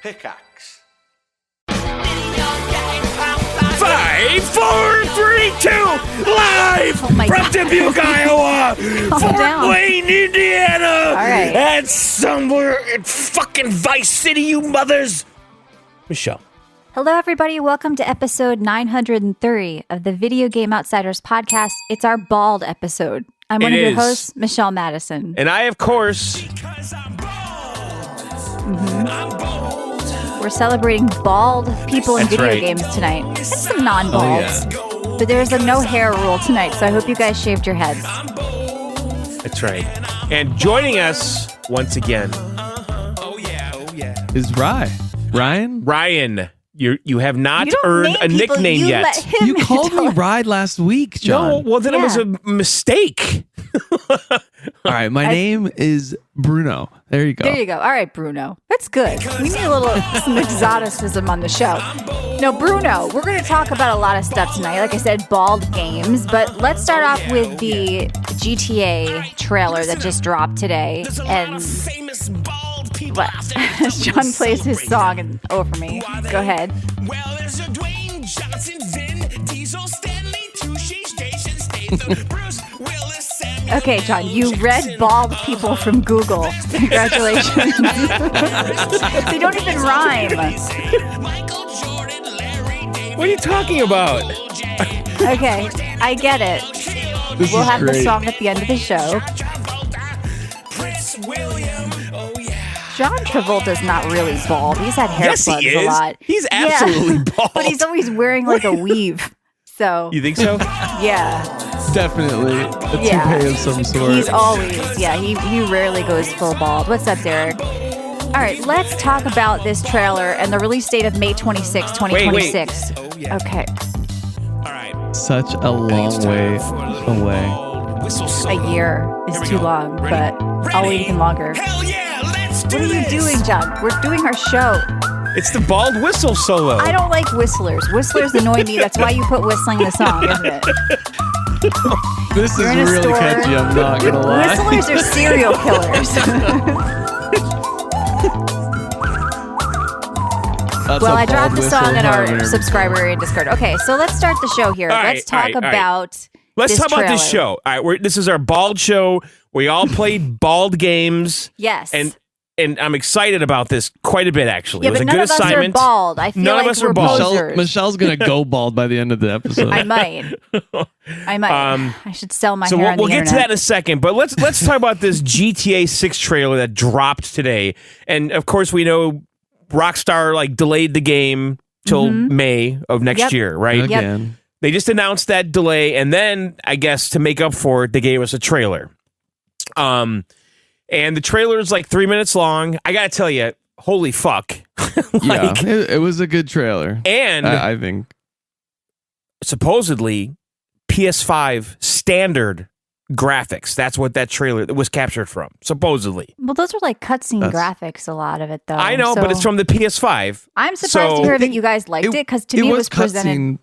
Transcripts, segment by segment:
Pickaxe. 5, 4, 3, 2, live from Dubuque, Iowa, Fort down. Wayne, Indiana, All right. and somewhere in fucking Vice City, you mothers. Michelle. Hello, everybody. Welcome to episode 930 of the Video Game Outsiders podcast. It's our bald episode. I'm one of your hosts, Michelle Madison. And I, of course, We're celebrating bald people in That's video right. games tonight. And some non-balds. But there's a no hair rule tonight, so I hope you guys shaved your heads. that's right. And joining us once again, is Ryan? Ryan. You have not You don't earned a name people, nickname you yet. let him You called me tell- Ride last week, No, John. well, then it was a mistake. All right, my name is Bruno. There you go. There you go. All right, Bruno. That's good. We need a little some exoticism on the show. No, Bruno, we're going to talk about a lot of stuff tonight. Like I said, bald games. But let's start off with the GTA trailer that just dropped today. And what? John plays his song and over me. Go ahead. Well, there's a Dwayne Johnson, Vin Diesel, Stanley Tucci, Jason Statham, Bruce Willis, Samuel. Okay, John, you read bald people from Google. Congratulations. They don't even rhyme. Michael Jordan, Larry David, What are you talking about? Okay, I get it. This We'll is have the great. song at the end of the show. Prince William, oh yeah. John Travolta's not really bald. He's had hair Yes, plugs he a is. lot. He's Yeah. absolutely bald. But he's always wearing like a weave. So, You think so? yeah. Definitely a Yeah. toupee of some sort. He's always, he rarely goes full bald. What's up, Derek? All right, let's talk about this trailer and the release date of May 26, 2026. Okay, All right. Such a long way away. Whistle a solo. year is too long, but I'll wait even longer. Hell yeah, let's do What are you this. doing, John? We're doing our show. It's the bald whistle solo. I don't like whistlers. Whistlers annoy me. That's why you put whistling in the song, isn't it? This You're is in a really store. catchy, I'm not going to lie. Whistlers are serial killers. That's Well, a I dropped bald the song whistle in our harmoner. subscriber area Discord. Okay, so let's start the show here. All right, Let's talk all right. about Let's this talk about this trailer. show. All right, this is our bald show. We all played bald games, Yes. and I'm excited about this quite a bit. Actually, yeah, it was but a none good of us assignment. are bald. I feel None of like us we're are bald. posers. Michelle's going to go bald by the end of the episode. I might. I should sell my So hair we'll, on the we'll get to internet. that in a second, but let's talk about this GTA 6 trailer that dropped today. And of course, we know Rockstar delayed the game till May of next Yep. year, right? Yep. Again. They just announced that delay, and then I guess to make up for it, they gave us a trailer. And the trailer is 3 minutes long. I gotta tell you, holy fuck! Yeah, it was a good trailer. And I think. supposedly PS5 standard graphics. That's what that trailer was captured from. Supposedly, Well, those are cutscene That's- graphics, a lot of it, though. I know, So but it's from the PS5. I'm surprised so- to hear that you guys liked it, because to me it was presented. cutscene,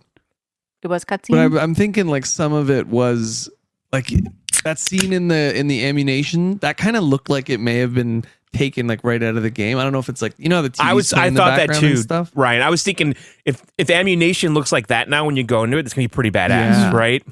It was cutscene. but I'm thinking some of it was that scene in the ammunition that kind of looked like it may have been taken right out of the game. I don't know if it's the TV. I thought that too, Ryan. I was thinking if ammunition looks like that now when you go into it, it's gonna be pretty badass, Yeah. right?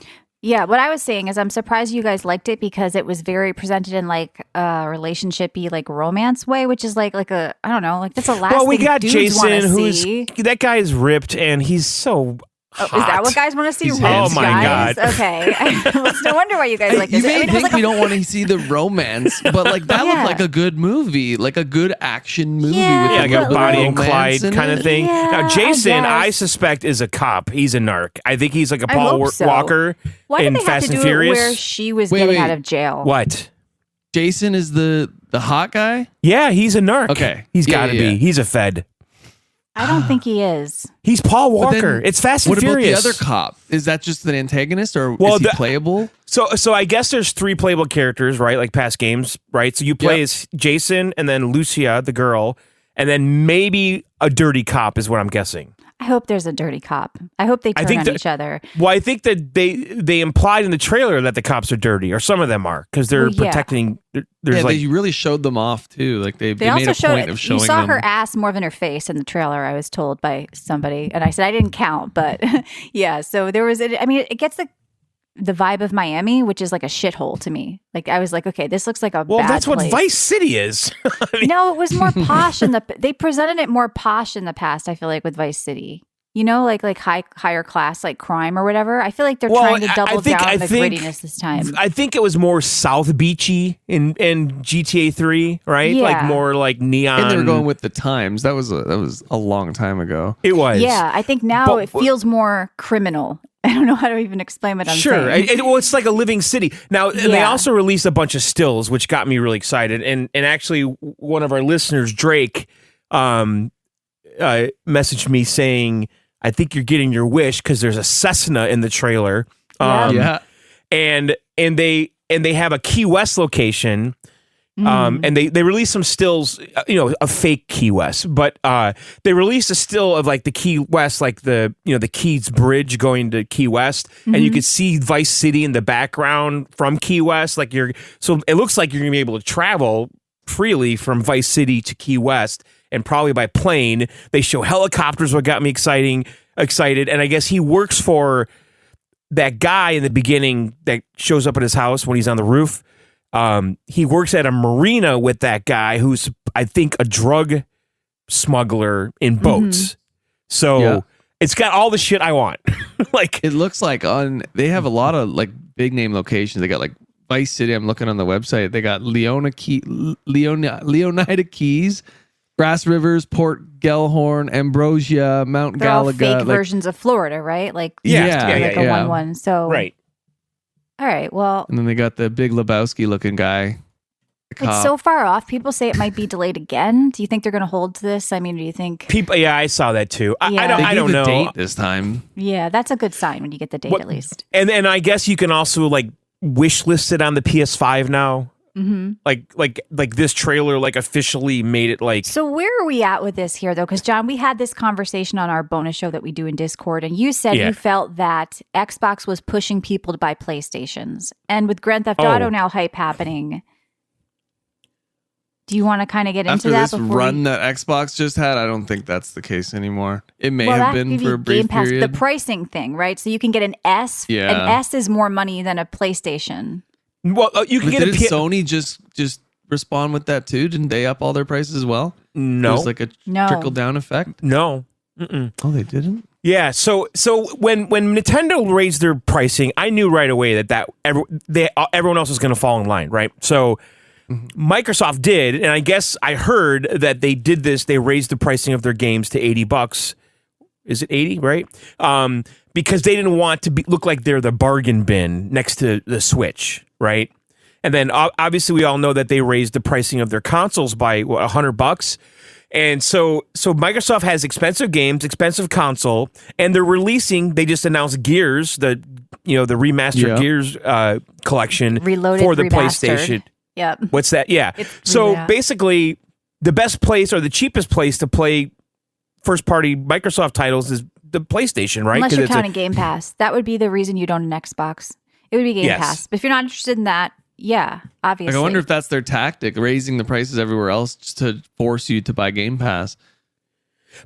Yeah, what I was saying is I'm surprised you guys liked it because it was very presented in a relationship-y romance way, which is like a I don't know, that's the last Well, we thing got dudes wanna Jason, who's see. that guy is ripped and he's so hot. Is that what guys want to see? He's Ripped handsome. Oh my guys? God. Okay. No wonder why you guys like You this. may I mean, it was think we don't want to see the romance, but that Yeah. looked like a good movie, a good action movie Yeah, with Yeah, a like but a little Bonnie and romance Clyde in kind of it. thing. Yeah, Now, Jason, I I guess. suspect is a cop. He's a narc. I think he's like a I Paul hope so. Walker Why in did they have Fast to and do Furious. it where she was Wait, getting wait. out of jail? What? Jason is the hot guy. Yeah, he's a narc. Okay. He's Yeah, got to yeah, be. yeah. He's a Fed. I don't think he is. He's Paul But Walker. then It's Fast and what Furious. about the other cop? Is that just an antagonist, or Well, is he the- playable? So I guess there's 3 playable characters, right? Like past games, right? So you play Yep. as Jason and then Lucia, the girl, and then maybe a dirty cop is what I'm guessing. I hope there's a dirty cop. I hope they turn on that- each other. Well, I think that they implied in the trailer that the cops are dirty, or some of them are, because they're Well, yeah. protecting. There's Yeah, like they really showed them off too. Like they They made also a showed point of showing you saw them. her ass more than her face in the trailer. I was told by somebody, and I said I didn't count, but yeah. So there was. I mean, it gets the vibe of Miami, which is like a shithole to me. Like I was like, okay, this looks like a well, bad that's what place. Vice City is. I mean, No, it was more posh in they presented it more posh in the past. I feel like with Vice City, you know, like higher class, like crime or whatever. I feel like they're trying to double down on the grittiness this time. I think it was more South Beachy in GTA 3, right? Yeah. Like more like neon. And they were going with the times. That was a long time ago. It was. Yeah, I think now But- it feels more criminal. I don't know how to even explain what I'm Sure. saying. Well, it's like a living city. Now, and they Yeah. also released a bunch of stills, which got me really excited. And actually, one of our listeners, Drake, messaged me saying, I think you're getting your wish because there's a Cessna in the trailer. Yeah. And they have a Key West location. And they released some stills, a fake Key West, but they released a still of like the Key West, like the Keys Bridge going to Key West, and you could see Vice City in the background from Key West. So it looks like you're gonna be able to travel freely from Vice City to Key West, and probably by plane. They show helicopters, what got me excited, and I guess he works for that guy in the beginning that shows up at his house when he's on the roof. He works at a marina with that guy who's, I think, a drug smuggler in boats. So Yeah. it's got all the shit I want. Like, It looks like they have a lot of like big name locations. They got like Vice City. I'm looking on the website. They got Leonida Keys, Grass Rivers, Port Gellhorn, Ambrosia, Mount They're all Galaga. fake like- versions of Florida, right? Like Yeah, like a yeah. 1-1. So right. All right. Well, And then they got the big Lebowski looking guy. The it's cop. so far off. People say it might be delayed again. Do you think they're going to hold to this? I mean, do you think? People, yeah, I saw that too. I Yeah. don't, They I gave don't a know. date this time. Yeah, that's a good sign when you get the date What- at least. And I guess you can also like wish list it on the PS5 now. Mm-hmm. Like this trailer like officially made it like So where are we at with this here, though? Because John, we had this conversation on our bonus show that we do in Discord, and you said Yeah. you felt that Xbox was pushing people to buy PlayStations, and with Grand Theft Auto Oh. now hype happening. Do you want to kind of get into After that this before run that Xbox just had, I don't think that's the case anymore. It may well, have that been give for you a brief Game Pass, period. the pricing thing, right? So you can get an S. Yeah. An S is more money than a PlayStation. well you can But get a didn't Sony just respond with that too? Didn't they up all their prices as well? No. There's like a No. trickle down effect. No. Mm-mm. Oh, they didn't. Yeah, so when Nintendo raised their pricing, I knew right away that everyone else was going to fall in line, right? So Microsoft did, and I guess I heard that they did this. They raised the pricing of their games to $80. Is it 80, right? Because they didn't want to look like they're the bargain bin next to the Switch, right? And then obviously we all know that they raised the pricing of their consoles by $100. And so Microsoft has expensive games, expensive console, and they just announced Gears, the remastered Yeah. Gears collection Reloaded, for the remastered. PlayStation. Yep. What's that? Yeah. It's So that. basically, the best place or the cheapest place to play first party Microsoft titles is the PlayStation, right? Unless 'Cause you're it's a- counting Game Pass. That would be the reason you'd own an Xbox. It would be Game Yes. Pass. But if you're not interested in that, yeah, obviously. Like I wonder if that's their tactic, raising the prices everywhere else just to force you to buy Game Pass.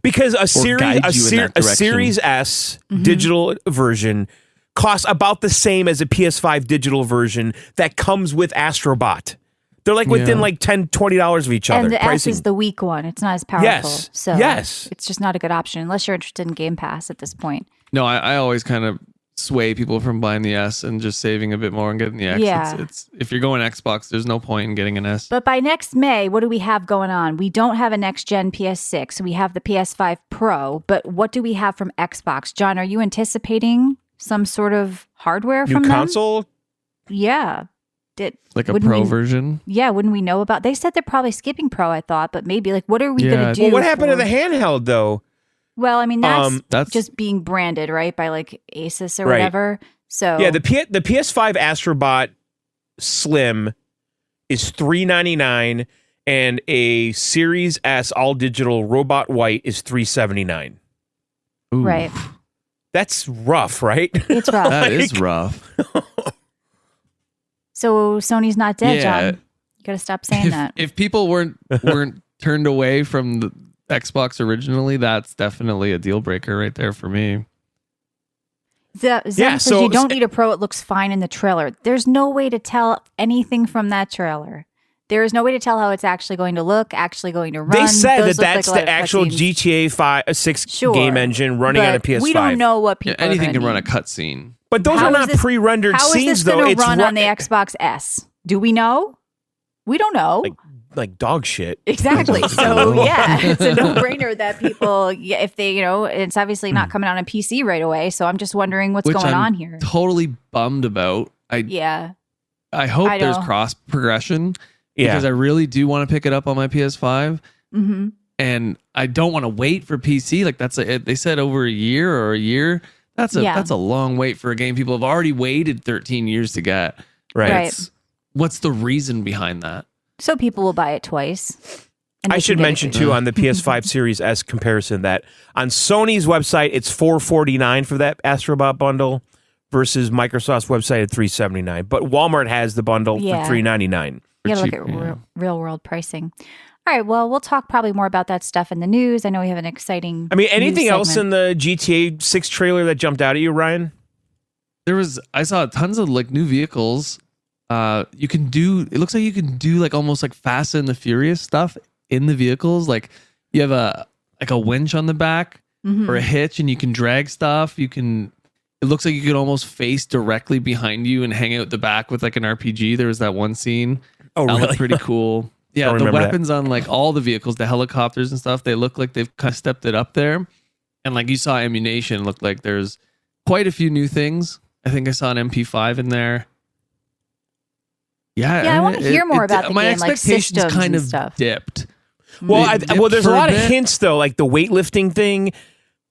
because a guide you in that a direction. Series S Mm-hmm. digital version costs about the same as a PS5 digital version that comes with Astrobot. They're like within Yeah. like $10, $20 of each other. and the S pricing. is the weak one. It's not as powerful. Yes. So Yes. it's just not a good option unless you're interested in Game Pass at this point. No, I always kind of sway people from buying the S and just saving a bit more and getting the X. Yeah. It's if you're going Xbox, there's no point in getting an S. But by next May, what do we have going on? We don't have a next gen PS6. We have the PS5 Pro, but what do we have from Xbox? John, are you anticipating some sort of hardware new from them? console. Yeah. Like a wouldn't Pro we- version. Yeah, wouldn't we know about? They said they're probably skipping Pro, I thought, but maybe like what are we Yeah. going to do? Well, what happened to for- the handheld though? Well, I mean that's, That's just being branded, right, by like Asus or Right. whatever. So Yeah, the PS5 Astrobot Slim is $399, and a Series S all digital Robot White is $379. Ooh, Right. That's rough, right? It's rough. That is rough. So Sony's not dead, Yeah. John. You got to stop saying that. If people weren't turned away from the Xbox originally, that's definitely a deal breaker right there for me. Zen Yeah, says so- you don't need a Pro. It looks fine in the trailer. There's no way to tell anything from that trailer. There is no way to tell how it's actually going to look, actually going to run. They said Those that look that's like a lot the of actual cutscenes. GTA 6 Sure, game engine running on a but PS5. We don't know what Yeah, people. anything are can gonna run a need. cutscene. But those How are is not this- pre-rendered How is scenes, this though. going to It's run on the Xbox S? Do we know? We don't know. like dog shit. Exactly. So yeah, it's a no-brainer that people, if they, it's obviously not coming out on PC right away. So I'm just wondering what's Which going I'm on here. Totally bummed about. Yeah. I hope I there's know. cross progression Yeah. because I really do want to pick it up on my PS5. Mm-hmm. And I don't want to wait for PC. Like they said over a year or a year. That's a long wait for a game people have already waited 13 years to get. Right. Right. What's the reason behind that? So people will buy it twice. and I they should can get it mention for- too on the PS5 Series S comparison that on Sony's website it's $449 for that Astrobot bundle versus Microsoft's website at $379. But Walmart has the bundle Yeah. for $399. You gotta look cheap, at yeah. real world pricing. All right. Well, we'll talk probably more about that stuff in the news. I know we have an exciting. I mean, anything news else segment. in the GTA 6 trailer that jumped out at you, Ryan? I saw tons of like new vehicles. You can do, it looks like you can do like almost like Fast and the Furious stuff in the vehicles. Like you have a winch on the back Mhm. or a hitch and you can drag stuff. It looks like you could almost face directly behind you and hang out the back with like an RPG. There was that one scene. Oh, That really? looked pretty cool. Yeah, Don't the remember that. weapons on like all the vehicles, the helicopters and stuff, they look like they've kind of stepped it up there. And like you saw ammunition, it looked like there's quite a few new things. I think I saw an MP5 in there. Yeah, Yeah, I wanna hear more about the my game, like expectations systems kind and of stuff. dipped. Well, It dipped there's a for lot of bit. hints though, like the weightlifting thing,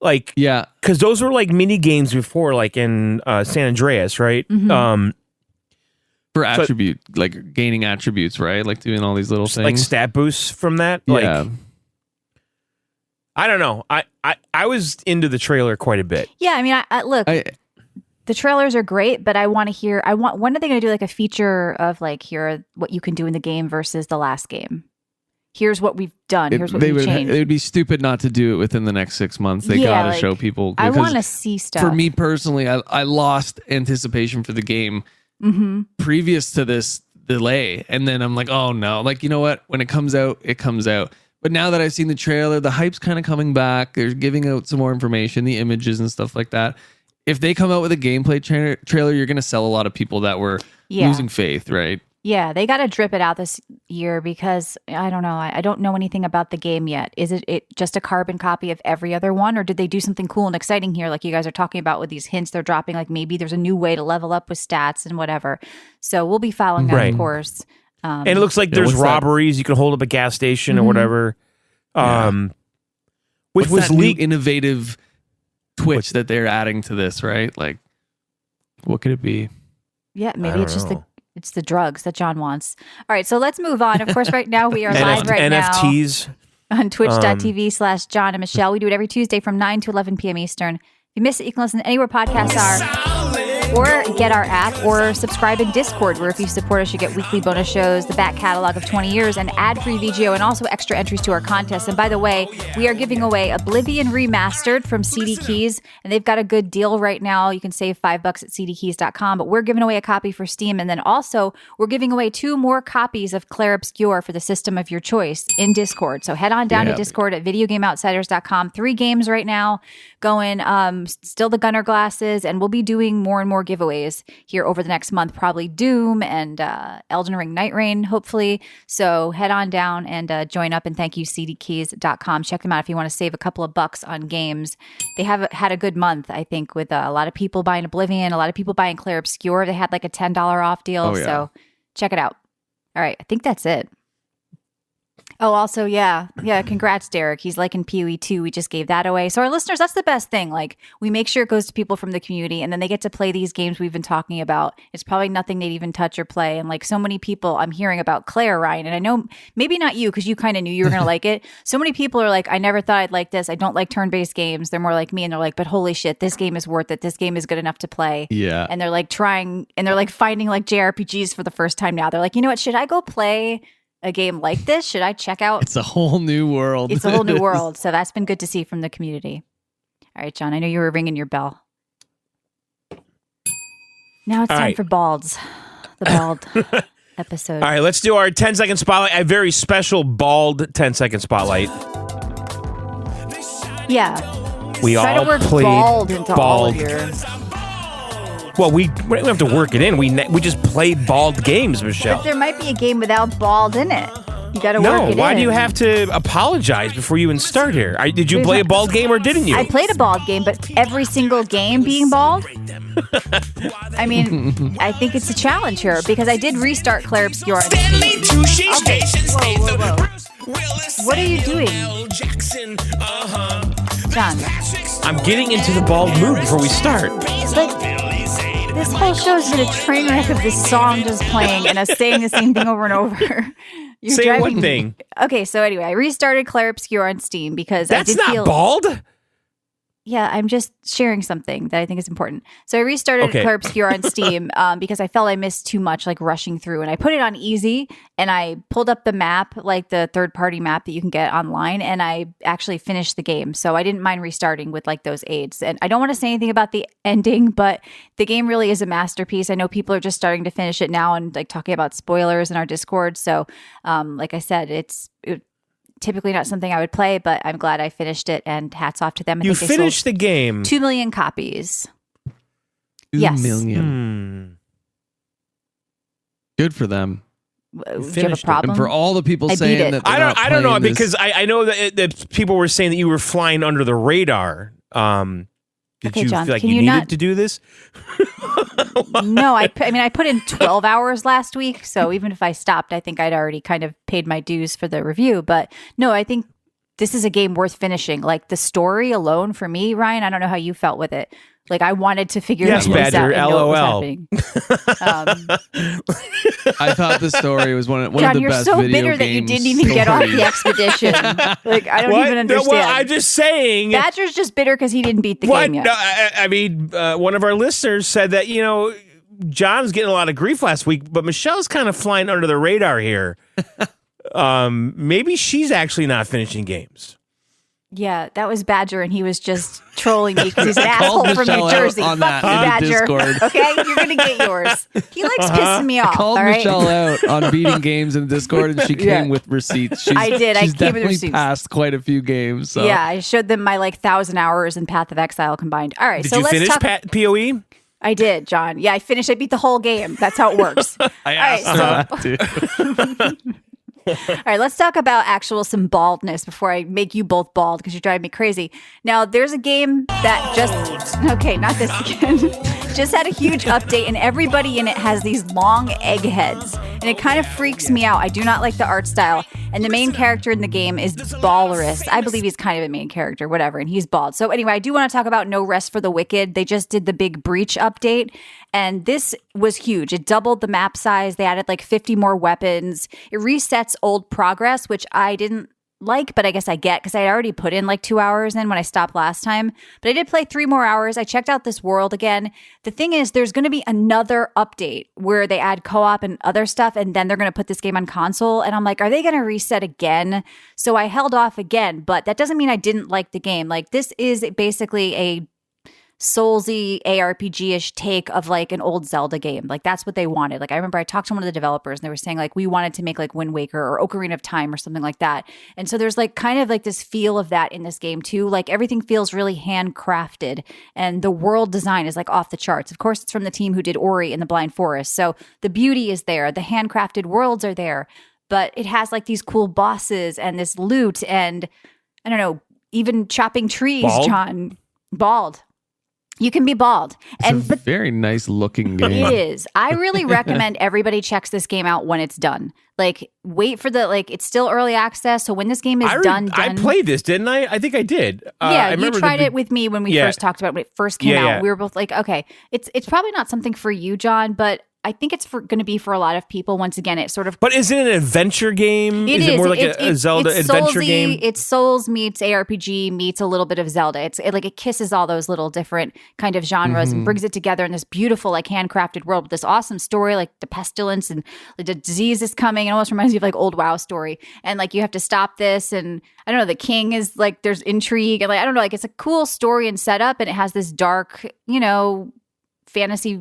like Yeah, because those were like mini games before, like in San Andreas, right? Mhm. for So- attribute, like gaining attributes, right? Like doing all these little Like things. stat boosts from that. Like, Yeah, I don't know. I was into the trailer quite a bit. Yeah. I mean, I look. The trailers are great, but I want to hear. When are they going to do like a feature of like here are what you can do in the game versus the last game? Here's what we've done. Here's what we've changed. It would be stupid not to do it within the next 6 months. They Yeah, gotta like, show people. I because want to see stuff. For me personally, I lost anticipation for the game Mm-hmm. previous to this delay, and then I'm like, oh no, like you know what? When it comes out, it comes out. But now that I've seen the trailer, the hype's kind of coming back. They're giving out some more information, the images and stuff like that. If they come out with a gameplay trailer, you're going to sell a lot of people that were Yeah. losing faith, right? Yeah, they got to drip it out this year because I don't know. I don't know anything about the game yet. Is it just a carbon copy of every other one, or did they do something cool and exciting here, like you guys are talking about with these hints they're dropping? Like maybe there's a new way to level up with stats and whatever. So we'll be following that, Right. of course. And it looks like Yeah, there's what's that? robberies. You can hold up a gas station or Mhm. whatever. Which What's was that new leaked. innovative twitch that they're adding to this, right? Like, what could it be? Yeah, maybe don't it's just know. it's the drugs that John wants. All right, so let's move on. Of course, right now we are live right now NFTs. on twitch.tv/John and Michelle. We do it every Tuesday from 9 to 11 p.m. Eastern. If you miss it, you can listen anywhere podcasts are, or get our app, or subscribe in Discord, where if you support us, you get weekly bonus shows, the back catalog of 20 years, and ad-free VGO, and also extra entries to our contest. And by the way, we are giving away Oblivion Remastered from CD Keys, and they've got a good deal right now. You can save $5 at cdkeys.com, but we're giving away a copy for Steam. And then also, we're giving away 2 more copies of Claire Obscure for the system of your choice in Discord. So head on down to Yeah. Discord at videogameoutsiders.com. 3 games right now going, still the Gunner glasses, and we'll be doing more and more giveaways here over the next month, probably Doom and Elden Ring Night Rain, hopefully. So head on down and join up, and thank you, cdkeys.com. Check them out if you want to save a couple of bucks on games. They have had a good month, I think, with a lot of people buying Oblivion, a lot of people buying Claire Obscure. They had like a $10 off deal. Oh, yeah. So check it out. All right, I think that's it. Oh, also, yeah. Yeah, congrats, Derek. He's like in PoE 2. We just gave that away. So our listeners, that's the best thing. Like, we make sure it goes to people from the community, and then they get to play these games we've been talking about. It's probably nothing they'd even touch or play. And like so many people, I'm hearing about Claire, Ryan, and I know maybe not you because you kind of knew you were going to like it. So many people are like, I never thought I'd like this. I don't like turn-based games. They're more like me, and they're like, but holy shit, this game is worth it. This game is good enough to play. Yeah. And they're like trying, and they're like finding like JRPGs for the first time now. They're like, you know what? Should I go play a game like this? Should I check out? It's a whole new world. It's a whole new world. So that's been good to see from the community. All right, John, I know you were ringing your bell. Now it's All time right. for Balds, the Bald episode. All right, let's do our 10-second spotlight. A very special bald 10-second spotlight. Yeah. We Try all to work played bald into all of bald. your... Well, we don't have to work it in. We just played bald games, Michelle. But there might be a game without bald in it. You got to work No, it in. why do you have to apologize before you even start here? Did you play a bald game or didn't you? I played a bald game, but every single game being bald? I mean, I think it's a challenge here because I did restart Claire Obscure on Stanley Steam. Touche Okay, Station whoa, Statham, whoa. Bruce Willis, What are you Samuel doing? L. Jackson, John, I'm getting into the bald mood before we start. this whole show's been a train wreck of this song just playing and us saying the same thing over and over. You're Say driving one me- thing. Okay, so anyway, I restarted Claire Obscure on Steam because I That's did not feel... bald. Yeah, I'm just sharing something that I think is important. So I restarted Okay. Claire Obscure on Steam because I felt I missed too much, like rushing through. And I put it on easy, and I pulled up the map, like the third-party map that you can get online, and I actually finished the game. So I didn't mind restarting with like those aids. And I don't want to say anything about the ending, but the game really is a masterpiece. I know people are just starting to finish it now and like talking about spoilers in our Discord. So, like I said, it's typically not something I would play, but I'm glad I finished it, and hats off to them. I You think they finished the game. sold 2 million copies. 2 Yes. million. Hmm. Good for them. Do you have a finished it. problem? And for all the people I beat saying it. that they're I don't know not playing this- because I know that people were saying that you were flying under the radar. Did Okay, you John, feel like can you you needed not- to do this? No, I put in 12 hours last week, so even if I stopped, I think I'd already kind of paid my dues for the review. But no, I think this is a game worth finishing. Like the story alone for me, Ryan, I don't know how you felt with it. Like I wanted to figure Yes, things out Badger, and know what LOL. was happening. I thought the story was one of John, the you're best so video bitter that you game didn't even get off the stories. expedition. Like I don't What? even No, understand. well, I'm just saying. Badger's just bitter because he didn't beat the What? game yet. No, I mean, one of our listeners said that, John's getting a lot of grief last week, but Michelle's kind of flying under the radar here. Maybe she's actually not finishing games. Yeah, that was Badger, and he was just trolling me because he's an Called asshole from Michelle New out Jersey. on Fuck that you, in the Badger. Discord. Okay, you're gonna get yours. He likes pissing me off. Called all right. Michelle out on beating games in Discord, and she came Yeah. with receipts. She's, I did. I She's came with definitely receipts. passed quite a few games. So. Yeah, I showed them my 1,000 hours in Path of Exile combined. All right, Did so you let's finish talk. PoE? I did, John. Yeah, I finished. I beat the whole game. That's how it works. I asked asked her that too. All right, let's talk about some baldness before I make you both bald because you're driving me crazy. Now, there's a game that not this again, just had a huge update, and everybody in it has these long egg heads, and it kind of freaks me out. I do not like the art style, and the main character in the game is Balrus. I believe he's kind of a main character, whatever, and he's bald. So anyway, I do want to talk about No Rest for the Wicked. They just did the big Breach update, and this was huge. It doubled the map size. They added like 50 more weapons. It resets old progress, which I didn't like, but I guess I get because I had already put in like 2 hours in when I stopped last time. But I did play 3 more hours. I checked out this world again. The thing is, there's going to be another update where they add co-op and other stuff, and then they're going to put this game on console. And I'm like, are they going to reset again? So I held off again, but that doesn't mean I didn't like the game. Like this is basically a Soulsy ARPG-ish take of like an old Zelda game. Like that's what they wanted. Like I remember I talked to one of the developers and they were saying like we wanted to make like Wind Waker or Ocarina of Time or something like that. And so there's like kind of like this feel of that in this game too. Like everything feels really handcrafted and the world design is like off the charts. Of course, it's from the team who did Ori in the Blind Forest. So the beauty is there. The handcrafted worlds are there, but it has like these cool bosses and this loot and I don't know, even chopping trees, Bald? John. Bald. You can be bald. It's a very nice looking game. It is. I really recommend everybody checks this game out when it's done. Like, wait for it's still early access. So when this game is done. I played this, didn't I? I think I did. Yeah, I you tried it with me when we first talked about it when it first came out. Yeah. We were both like, okay, it's probably not something for you, John, but I think it's going to be for a lot of people. Once again, it sort of. But is it an adventure game? It is is. it more like a Zelda it's adventure Soulsy, game? It's Souls meets ARPG meets a little bit of Zelda. It kisses all those little different kind of genres and brings it together in this beautiful, like handcrafted world with this awesome story, like the pestilence and the disease is coming. It almost reminds me of like old WoW story. And like you have to stop this, and I don't know, the king is like there's intrigue and like I don't know, like it's a cool story and setup, and it has this dark, fantasy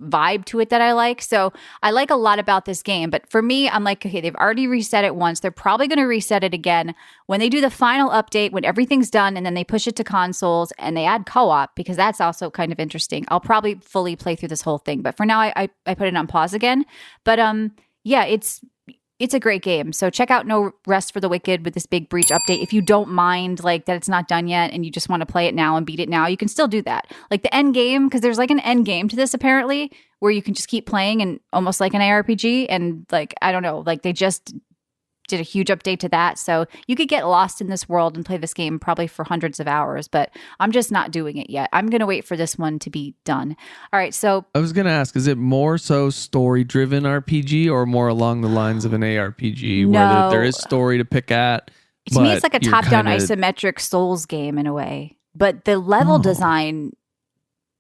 vibe to it that I like. So I like a lot about this game. But for me, I'm like, okay, they've already reset it once. They're probably going to reset it again when they do the final update, when everything's done, and then they push it to consoles and they add co-op, because that's also kind of interesting. I'll probably fully play through this whole thing. But for now, I put it on pause again. But yeah, it's a great game. So check out No Rest for the Wicked with this big breach update. If you don't mind like that it's not done yet and you just want to play it now and beat it now, you can still do that. Like the end game, because there's like an end game to this apparently, where you can just keep playing and almost like an ARPG. And like, I don't know, like they just did a huge update to that. So you could get lost in this world and play this game probably for hundreds of hours, but I'm just not doing it yet. I'm going to wait for this one to be done. All right. So I was going to ask, is it more so story driven RPG or more along the lines of an ARPG where there is story to pick at? To me, it's like a top-down isometric Souls game in a way, but the level design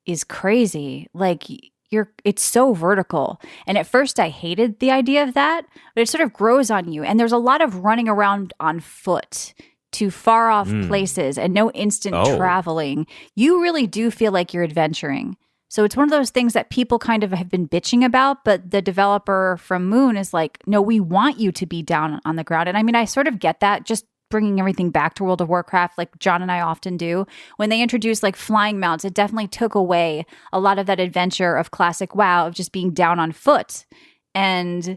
is crazy. Like it's so vertical. And at first I hated the idea of that, but it sort of grows on you. And there's a lot of running around on foot to far off places and no instant traveling. You really do feel like you're adventuring. So it's one of those things that people kind of have been bitching about, but the developer from Moon is like, no, we want you to be down on the ground. And I mean, I sort of get that, just bringing everything back to World of Warcraft like John and I often do. When they introduced like flying mounts, it definitely took away a lot of that adventure of classic WoW of just being down on foot. And,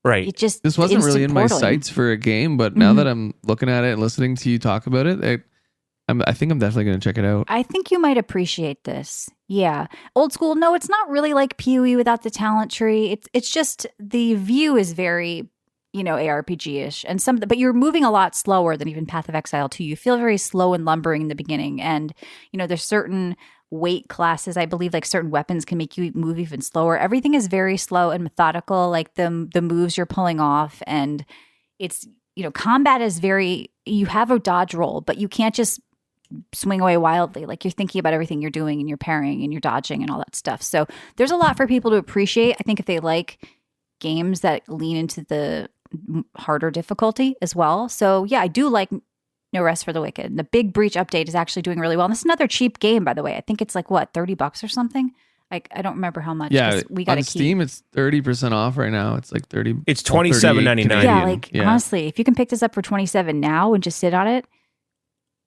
right. It just this wasn't really in my portaling. sights for a game, but now that I'm looking at it and listening to you talk about it, I think I'm definitely going to check it out. I think you might appreciate this. Yeah. Old school. No, it's not really like PoE without the talent tree. It's just the view is very ARPG-ish, and but you're moving a lot slower than even Path of Exile 2. You feel very slow and lumbering in the beginning, and there's certain weight classes, I believe, like certain weapons can make you move even slower. Everything is very slow and methodical, like the moves you're pulling off, and it's combat is very. You have a dodge roll, but you can't just swing away wildly. Like you're thinking about everything you're doing, and you're parrying and you're dodging and all that stuff. So there's a lot for people to appreciate. I think if they like games that lean into the harder difficulty as well. So yeah, I do like No Rest for the Wicked. The Big Breach update is actually doing really well. And this is another cheap game, by the way. I think it's like what, $30 or something? I don't remember how much. Yeah, we got on Steam, it's 30% off right now. It's like 30. It's $27.99. Yeah, like honestly, if you can pick this up for $27 now and just sit on it,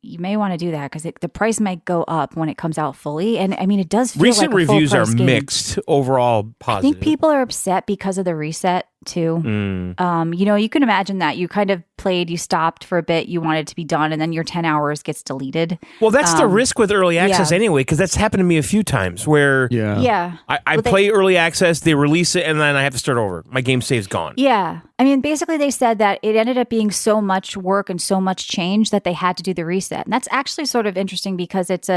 you may want to do that because the price might go up when it comes out fully. And I mean, it does feel Recent like a reviews are full-price game. mixed, overall I positive. think people are upset because of the reset too. You can imagine that you kind of played, you stopped for a bit, you wanted to be done, and then your 10 hours gets deleted. Well, that's the risk with early access yeah. anyway, because that's happened to me a few times where Yeah. I play early access, they release it, and then I have to start over. My game save's gone. Yeah. I mean, basically they said that it ended up being so much work and so much change that they had to do the reset. And that's actually sort of interesting because it's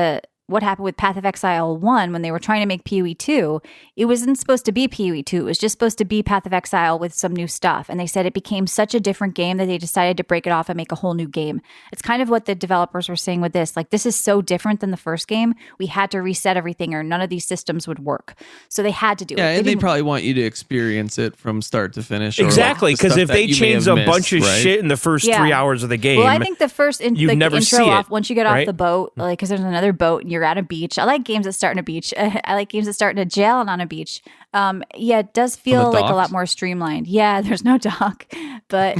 what happened with Path of Exile 1 when they were trying to make PoE 2, it wasn't supposed to be PoE 2. It was just supposed to be Path of Exile with some new stuff. And they said it became such a different game that they decided to break it off and make a whole new game. It's kind of what the developers were saying with this. Like, this is so different than the first game. We had to reset everything or none of these systems would work. So they had to do it. Yeah, and they probably want you to experience it from start to finish. Exactly, because if they change a bunch of right? shit in the first 3 hours of the game, well, I think the first you'd never intro see it, off, once you get off right? the boat, like, because there's another boat and you're at a beach. I like games that start in a beach. I like games that start in a jail and on a beach. Yeah, it does feel like a lot more streamlined. Yeah, there's no dock. But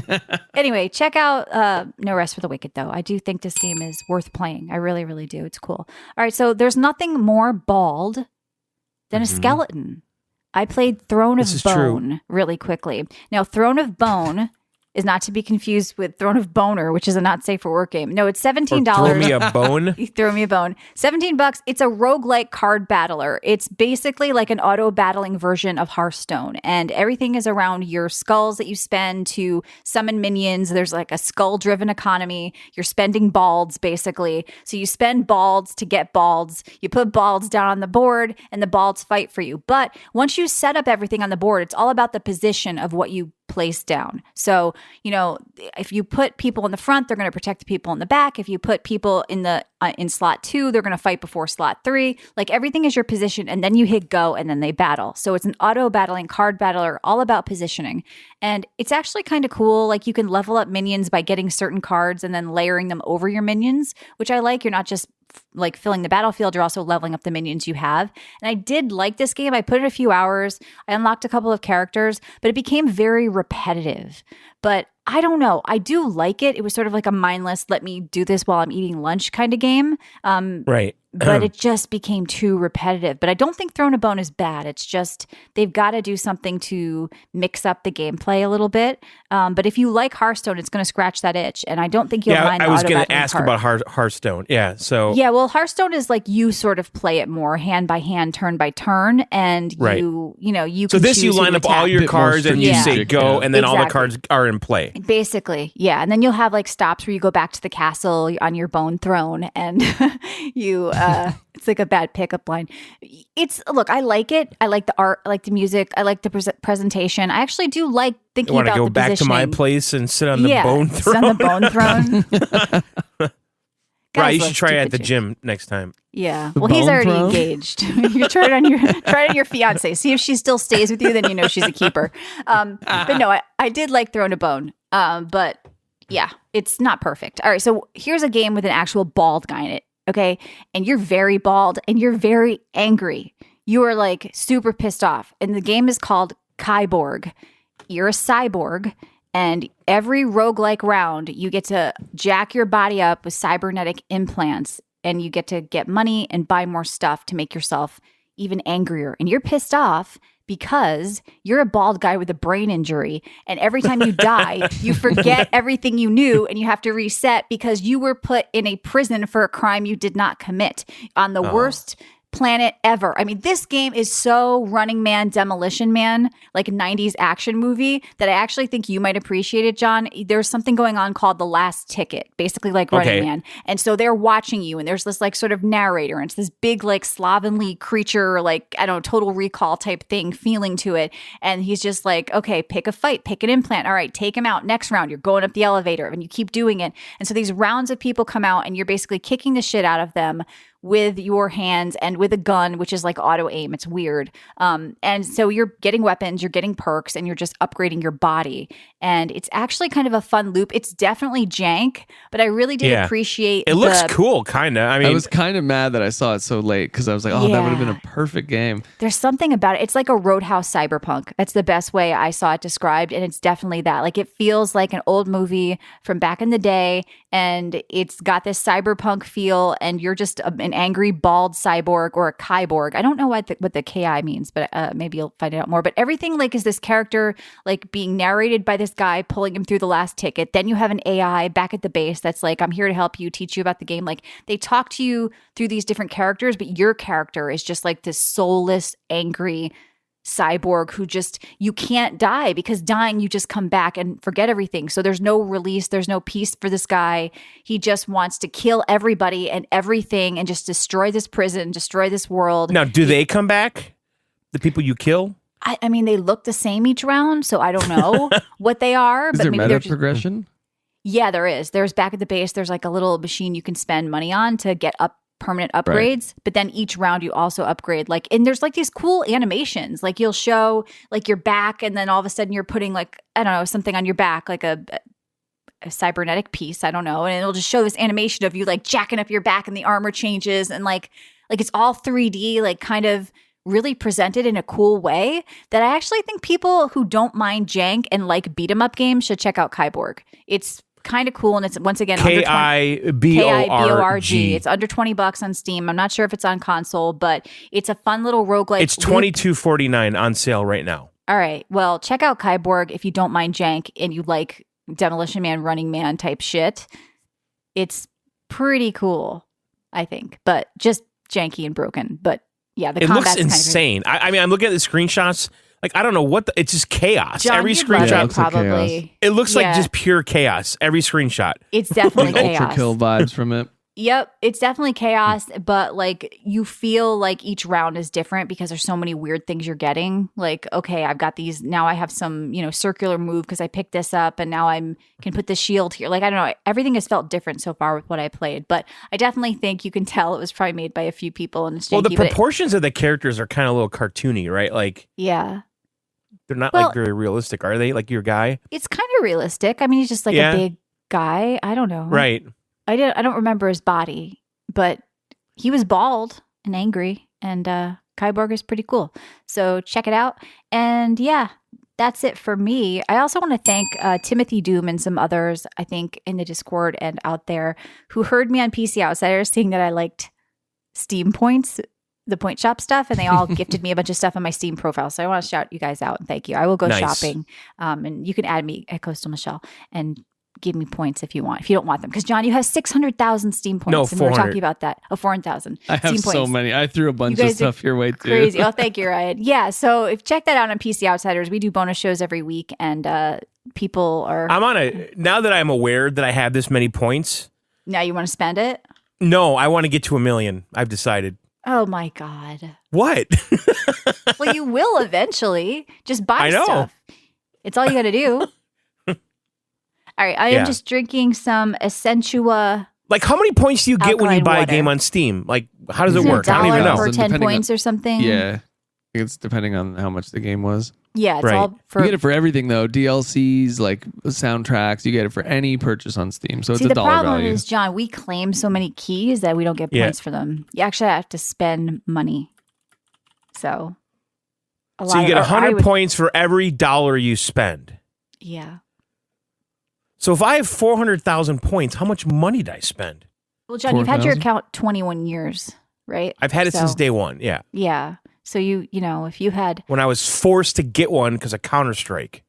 anyway, check out No Rest for the Wicked, though. I do think this game is worth playing. I really, really do. It's cool. All right, so there's nothing more bald than a skeleton. I played Throne of Bone really quickly. Now, Throne of Bone is not to be confused with Throne of Boner, which is a not safe for work game. No, it's $17. Throw me a bone. You throw me a bone. $17. It's a roguelike card battler. It's basically like an auto battling version of Hearthstone. And everything is around your skulls that you spend to summon minions. There's like a skull driven economy. You're spending balds basically. So you spend balds to get balds. You put balds down on the board and the balds fight for you. But once you set up everything on the board, it's all about the position of what you place down. So, if you put people in the front, they're going to protect the people in the back. If you put people in the in slot 2, they're going to fight before slot 3. Like everything is your position, and then you hit go, and then they battle. So it's an auto battling card battler, all about positioning, and it's actually kind of cool. Like you can level up minions by getting certain cards and then layering them over your minions, which I like. You're not just like filling the battlefield, you're also leveling up the minions you have. And I did like this game. I put in a few hours. I unlocked a couple of characters, but it became very repetitive. But I don't know. I do like it. It was sort of like a mindless, let me do this while I'm eating lunch kind of game. Right. But it just became too repetitive. But I don't think Throne of Bone is bad. It's just they've got to do something to mix up the gameplay a little bit. But if you like Hearthstone, it's going to scratch that itch. And I don't think you'll mind the I was going to auto-battling ask card. about Hearthstone. Yeah. So Yeah, well, Hearthstone is like you sort of play it more hand by hand, turn by turn, and Right. you So can this you choose who line to up all attack. your Bit more cards and you say strategic, go, yeah. and then all the Exactly. cards are in play. Basically, yeah, and then you'll have like stops where you go back to the castle on your bone throne, and you it's like a bad pickup line. Look, I like it. I like the art. I like the music. I like the presentation. I actually do like I thinking want to about go the back to my positioning. place and sit on the bone sit throne. on the bone throne. Right, Guys you love should try it at the stupid shit. gym next time. Yeah. The Well, he's bone already throne? engaged. You try it on your fiance. See if she still stays with you, then you know she's a keeper. But no, I did like Throne a Bone. But yeah, it's not perfect. All right, so here's a game with an actual bald guy in it. Okay, and you're very bald and you're very angry. You are like super pissed off, and the game is called Kyborg. You're a cyborg. And every roguelike round, you get to jack your body up with cybernetic implants, and you get to get money and buy more stuff to make yourself even angrier. And you're pissed off because you're a bald guy with a brain injury. And every time you die, you forget everything you knew and you have to reset because you were put in a prison for a crime you did not commit on the worst planet ever. I mean, this game is so Running Man, Demolition Man, like 90s action movie that I actually think you might appreciate it, John. There's something going on called The Last Ticket, basically like Running Okay. Man. And so they're watching you and there's this like sort of narrator and it's this big like slovenly creature, like, I don't know, Total Recall type thing feeling to it. And he's just like, okay, pick a fight, pick an implant. All right, take him out. Next round, you're going up the elevator and you keep doing it. And so these rounds of people come out and you're basically kicking the shit out of them with your hands and with a gun, which is like auto aim. It's weird. And so you're getting weapons, you're getting perks, and you're just upgrading your body. And it's actually kind of a fun loop. It's definitely jank, but I really did Yeah. appreciate It looks the- cool, kind of. I mean, I was kind of mad that I saw it so late because I was like, oh, that would have been Yeah. a perfect game. There's something about it. It's like a Roadhouse cyberpunk. That's the best way I saw it described. And it's definitely that. Like it feels like an old movie from back in the day. And it's got this cyberpunk feel. And you're just an angry, bald cyborg or a kyborg. I don't know what the KI means, but maybe you'll find out more. But everything like is this character like being narrated by this guy pulling him through the last ticket. Then you have an AI back at the base that's like, I'm here to help you, teach you about the game. Like they talk to you through these different characters, but your character is just like this soulless, angry cyborg who just, you can't die because dying, you just come back and forget everything. So there's no release, there's no peace for this guy. He just wants to kill everybody and everything and just destroy this prison, destroy this world. now, do they come back? The people you kill? I mean, they look the same each round, so I don't know what they are. Is but there maybe meta they're just, progression? yeah, there is. There's back at the base, there's like a little machine you can spend money on to get up permanent upgrades, but then each round you also upgrade like, and there's like these cool animations, like you'll show like your back and then all of a sudden you're putting like, I don't know, something on your back, like a cybernetic piece, I don't know, and it'll just show this animation of you like jacking up your back and the armor changes and like it's all 3D, like kind of really presented in a cool way that I actually think people who don't mind jank and like beat 'em up games should check out Kyborg. It's kind of cool and it's once again under 20 KIBORG. KIBORG. It's under $20 on Steam. I'm not sure if it's on console, but it's a fun little roguelike. It's loop. $22.49 on sale right now. All right. Well, check out Kyborg if you don't mind jank and you like Demolition Man, Running Man type shit. It's pretty cool, I think, but just janky and broken. But yeah, the It combat's looks kind of insane. I mean, I'm looking at the screenshots. Like, I don't know what it's just chaos. John, Every you'd love screenshot, it, looks like probably. it looks Yeah. like just pure chaos. Every screenshot. It's definitely Ultra chaos. kill vibes from it. Yep, it's definitely chaos, but like you feel like each round is different because there's so many weird things you're getting. Like, okay, I've got these now. I have some, circular move because I picked this up, and now can put the shield here. Like, I don't know, everything has felt different so far with what I played, but I definitely think you can tell it was probably made by a few people and it's janky. Well, the but proportions of the characters are kind of a little cartoony, right? Like, yeah, they're not Well- like very realistic, are they? Like your guy, it's kind of realistic. I mean, he's just like Yeah. a big guy. I don't know. right? I don't remember his body, but he was bald and angry, and Kyborg is pretty cool. So check it out. And yeah, that's it for me. I also want to thank Timothy Doom and some others, I think, in the Discord and out there who heard me on PC Outsiders saying that I liked Steam points, the point shop stuff, and they all gifted me a bunch of stuff on my Steam profile. So I want to shout you guys out and thank you. I will go Nice. shopping, and you can add me at Coastal Michelle and give me points if you want. If you don't want them, because John, you have 600,000 Steam points, No, and we were 400. talking about that. Oh, 400,000. I have Steam so points. many. I threw a bunch You of guys are stuff your way too. Crazy. Oh, thank you, Ryan. Yeah. So check that out on PC Outsiders. We do bonus shows every week, and people are I'm on now that I'm aware that I have this many points. now you want to spend it. No, I want to get to 1 million. I've decided. Oh my god. What? Well, you will eventually. Just buy I know. stuff. It's all you got to do. All right. I am Yeah. just drinking some Essentia. Like, how many points do you get when you Alkaline buy a water. game on Steam? Like, how does it Is it work? I don't even $1 know. for 10 Depending on- points or something? Yeah. I think it's depending on how much the game was. Yeah. It's Right. all for. You get it for everything though. DLCs, like soundtracks, you get it for any purchase on Steam. So it's See, a the dollar problem value. is, John, we claim so many keys that we don't get Yeah. points for them. You actually have to spend money. So, So you get or I 100 would- points for every dollar you spend. Yeah. So if I have 400,000 points, how much money did I spend? Well, John, you've had your 4,000? account 21 years, right? I've had it since So- day one. Yeah. Yeah. So if you had, When I was forced to get one because of Counter-Strike.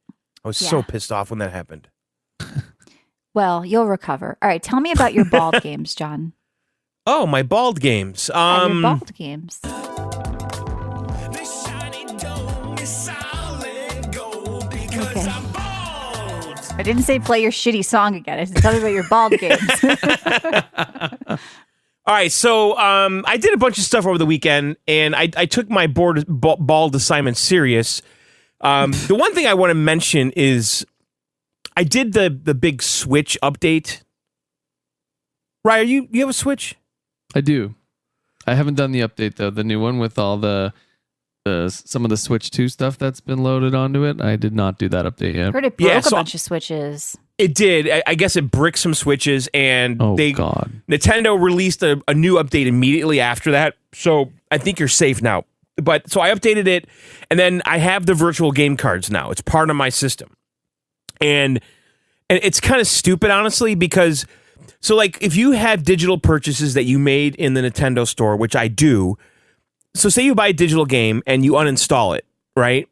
I was so Yeah. pissed off when that happened. well, you'll recover. All right. Tell me about your bald games, John. Oh, my bald games. Your bald games. The shiny dome is solid gold because Okay. I'm bald. I didn't say play your shitty song again. I said tell me about your bald games. All right, so I did a bunch of stuff over the weekend, and I took my bald assignment serious. The one thing I want to mention is I did the big Switch update. Ryan, you have a Switch? I do. I haven't done the update though. The new one with all the some of the Switch 2 stuff that's been loaded onto it. I did not do that update yet. Heard it broke Yeah, a so- bunch of switches. It did. I guess it bricked some switches, and Oh God. Nintendo released a new update immediately after that. So I think you're safe now. But so I updated it, and then I have the virtual game cards now. It's part of my system, and it's kind of stupid, honestly, because so like if you have digital purchases that you made in the Nintendo store, which I do. So say you buy a digital game and you uninstall it, right?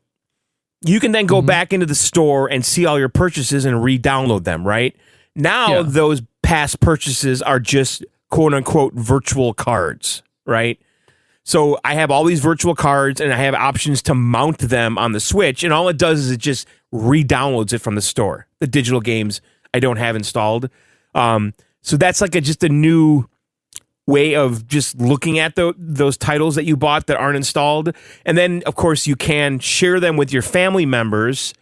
You can then go back into the store and see all your purchases and re-download them, right? Now Yeah. those past purchases are just quote unquote virtual cards, right? So I have all these virtual cards and I have options to mount them on the Switch, and all it does is it just re-downloads it from the store. The digital games I don't have installed. So that's like just a new way of just looking at those titles that you bought that aren't installed. And then, of course, you can share them with your family members.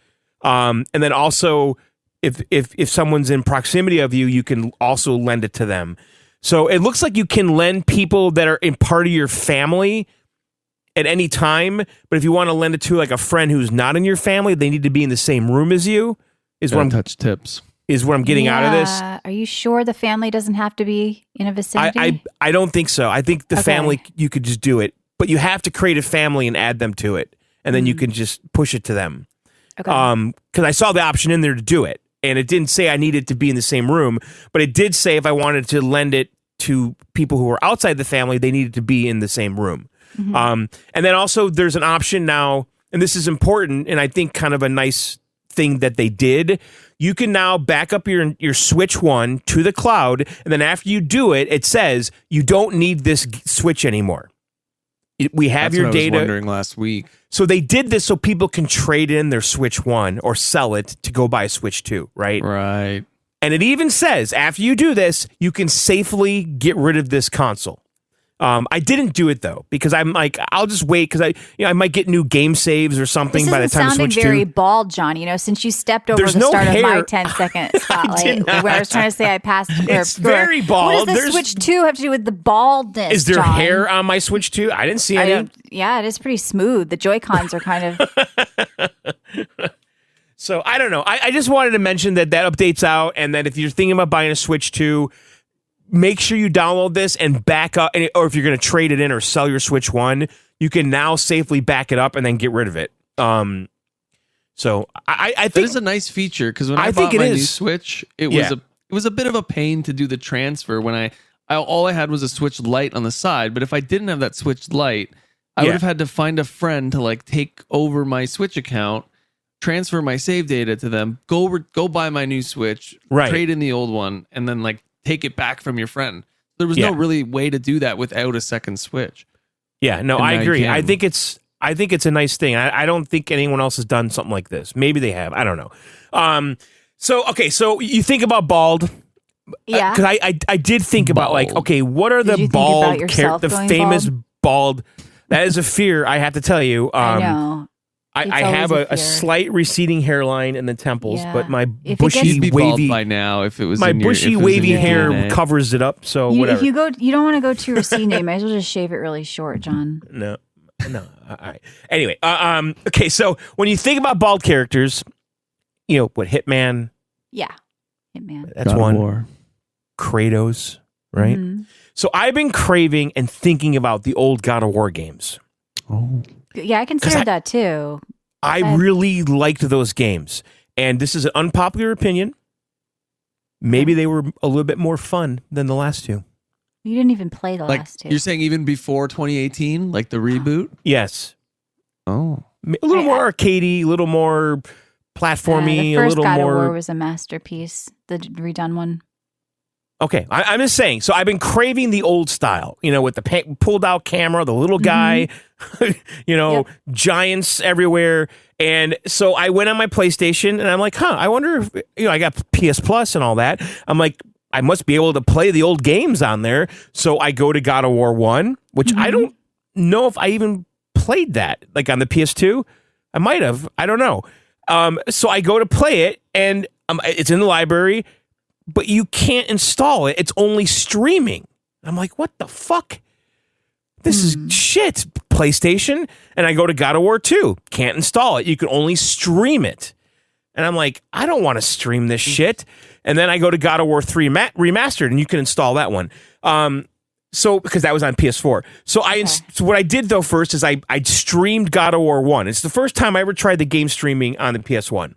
And then also, if someone's in proximity of you, you can also lend it to them. So it looks like you can lend people that are in part of your family at any time. But if you want to lend it to like a friend who's not in your family, they need to be in the same room as you. Is what Touch tips. I'm getting out of this. Yeah. Are you sure the family doesn't have to be in a vicinity? I don't think so. I think the Okay. family, you could just do it, but you have to create a family and add them to it, and then you can just push it to them. Okay. Because I saw the option in there to do it, and it didn't say I needed to be in the same room, but it did say if I wanted to lend it to people who were outside the family, they needed to be in the same room. And then also there's an option now, and this is important, and I think kind of a nice thing that they did. You can now back up your Switch 1 to the cloud, and then after you do it, it says you don't need this Switch anymore. We have That's your what I was data. wondering last week. So they did this so people can trade in their Switch 1 or sell it to go buy a Switch 2, right? Right. And it even says after you do this, you can safely get rid of this console. I didn't do it though because I'm like, I'll just wait because I might get new game saves or something This by the isn't time I sounding switch very to. bald, John. Since you stepped over There's the no start of my hair. 10-second spotlight, not. where I was trying to say I passed. It's very bald. What does the There's- Switch 2 have to do with the baldness? Is there John? hair on my Switch 2? I didn't see I any. don't. Yeah, it is pretty smooth. The Joy-Cons are kind of. So I don't know. I just wanted to mention that update's out, and that if you're thinking about buying a Switch 2, make sure you download this and back up. Or if you're going to trade it in or sell your Switch 1, you can now safely back it up and then get rid of it. So I That think is a nice feature because when I, I think bought it my new is. Switch, it Yeah. was a bit of a pain to do the transfer when I all I had was a Switch Lite on the side. But if I didn't have that Switch Lite, I Yeah. would have had to find a friend to like take over my Switch account, transfer my save data to them, go buy my new Switch, Right. trade in the old one, and then like take it back from your friend. There was Yeah. no really way to do that without a second Switch. Yeah, no, And I now you agree. can. I think it's a nice thing. I don't think anyone else has done something like this. Maybe they have. I don't know. So you think about bald. Yeah. Because I did think about like, Bald. okay, what are Did the you think about bald yourself the going famous bald? That is a fear. I have to tell you. I know. I It's have always a a fear. slight receding hairline in the temples, Yeah. but my If it bushy gets- You'd be bald wavy by now if it was my in your, if bushy it was in wavy your hair DNA. covers it up. So If whatever. you don't want to go too receding, you might as well just shave it really short, John. No. All right. Anyway, okay. So when you think about bald characters, what Hitman? Yeah, Hitman. That's God of one. War. Kratos, right? Mhm. So I've been craving and thinking about the old God of War games. Oh. Yeah, I considered that too. I really liked those games, and this is an unpopular opinion. Maybe they were a little bit more fun than the last two. You didn't even play the Like last two. you're saying even before 2018, like the reboot? Yes, Oh. a little more arcadey, a little more platformy, the a first little God of more. War was a masterpiece. The redone one. Okay, I'm just saying. So I've been craving the old style, with the pulled out camera, the little guy, Yep. giants everywhere. And so I went on my PlayStation and I'm like, I wonder if, I got PS Plus and all that. I'm like, I must be able to play the old games on there. So I go to God of War 1, which I don't know if I even played that, like on the PS2. I might have. I don't know. So I go to play it and it's in the library, but you can't install it. It's only streaming. I'm like, what the fuck? This is shit. PlayStation. And I go to God of War 2. Can't install it. You can only stream it. And I'm like, I don't want to stream this shit. And then I go to God of War 3 Remastered, and you can install that one. So because that was on PS4. So so what I did though first is I streamed God of War 1. It's the first time I ever tried the game streaming on the PS1.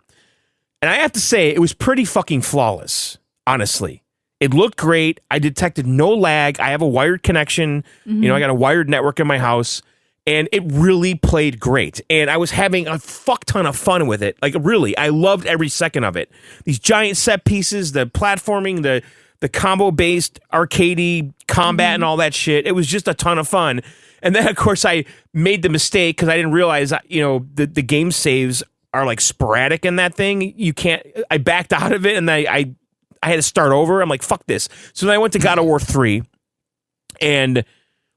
And I have to say, it was pretty fucking flawless, honestly. It looked great. I detected no lag. I have a wired connection. I got a wired network in my house. And it really played great. And I was having a fuck ton of fun with it. Like, really, I loved every second of it. These giant set pieces, the platforming, the combo-based arcadey combat and all that shit. It was just a ton of fun. And then, of course, I made the mistake because I didn't realize, the game saves are like sporadic in that thing. You can't. I backed out of it and I had to start over. I'm like, fuck this. So then I went to God of War 3, and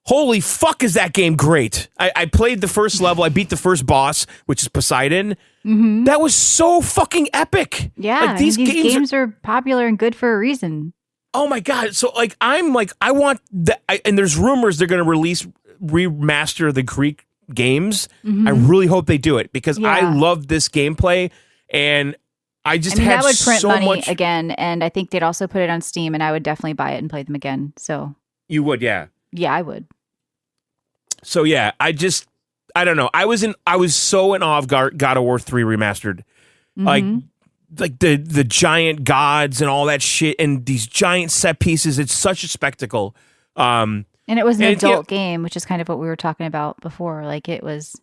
holy fuck, is that game great. I played the first level. I beat the first boss, which is Poseidon. That was so fucking epic. Yeah, Like, these games are popular and good for a reason. oh my God. So like, I'm like, I want that. And there's rumors they're going to remaster the Greek games. I really hope they do it because I Yeah. love this gameplay, and I just had that would print so money much. again, and I think they'd also put it on Steam, and I would definitely buy it and play them again. So You would, yeah. yeah, I would. So yeah, I don't know. I was so in awe of God of War 3 remastered. Like the giant gods and all that shit and these giant set pieces. It's such a spectacle. And it was an And, adult game, which is kind of what we were talking about before. Like it was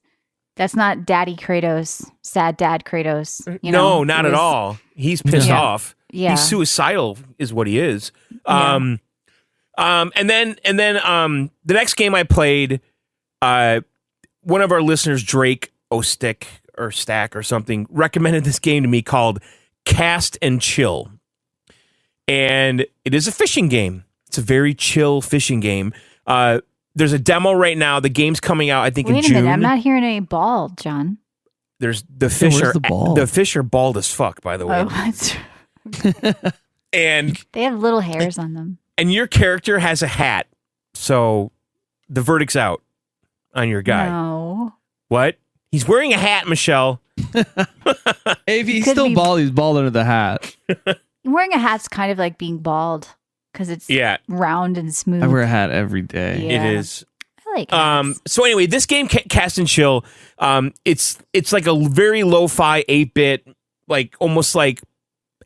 That's not Daddy Kratos, sad dad Kratos. You No, know? not It at was- all. He's pissed Yeah. off. Yeah. He's suicidal is what he is. Yeah. And then the next game I played, one of our listeners, Drake Ostick or Stack or something, recommended this game to me called Cast and Chill. And it is a fishing game. It's a very chill fishing game. There's a demo right now. The game's coming out, I think, in Wait a June. minute, I'm not hearing any bald, John. There's the fish where's are the ball? the fish are bald as fuck, by the way. Oh, that's, And they have little hairs on them. your character has a hat. So the verdict's out on your guy. No. What? He's wearing a hat, Michelle. Hey, if he's Could still be- bald, he's bald under the hat. Wearing a hat's kind of like being bald because it's Yeah, round and smooth. I wear a hat every day. Yeah. it is. I like hats. So anyway, this game, Cast and Chill, it's like a very lo-fi 8-bit, like almost like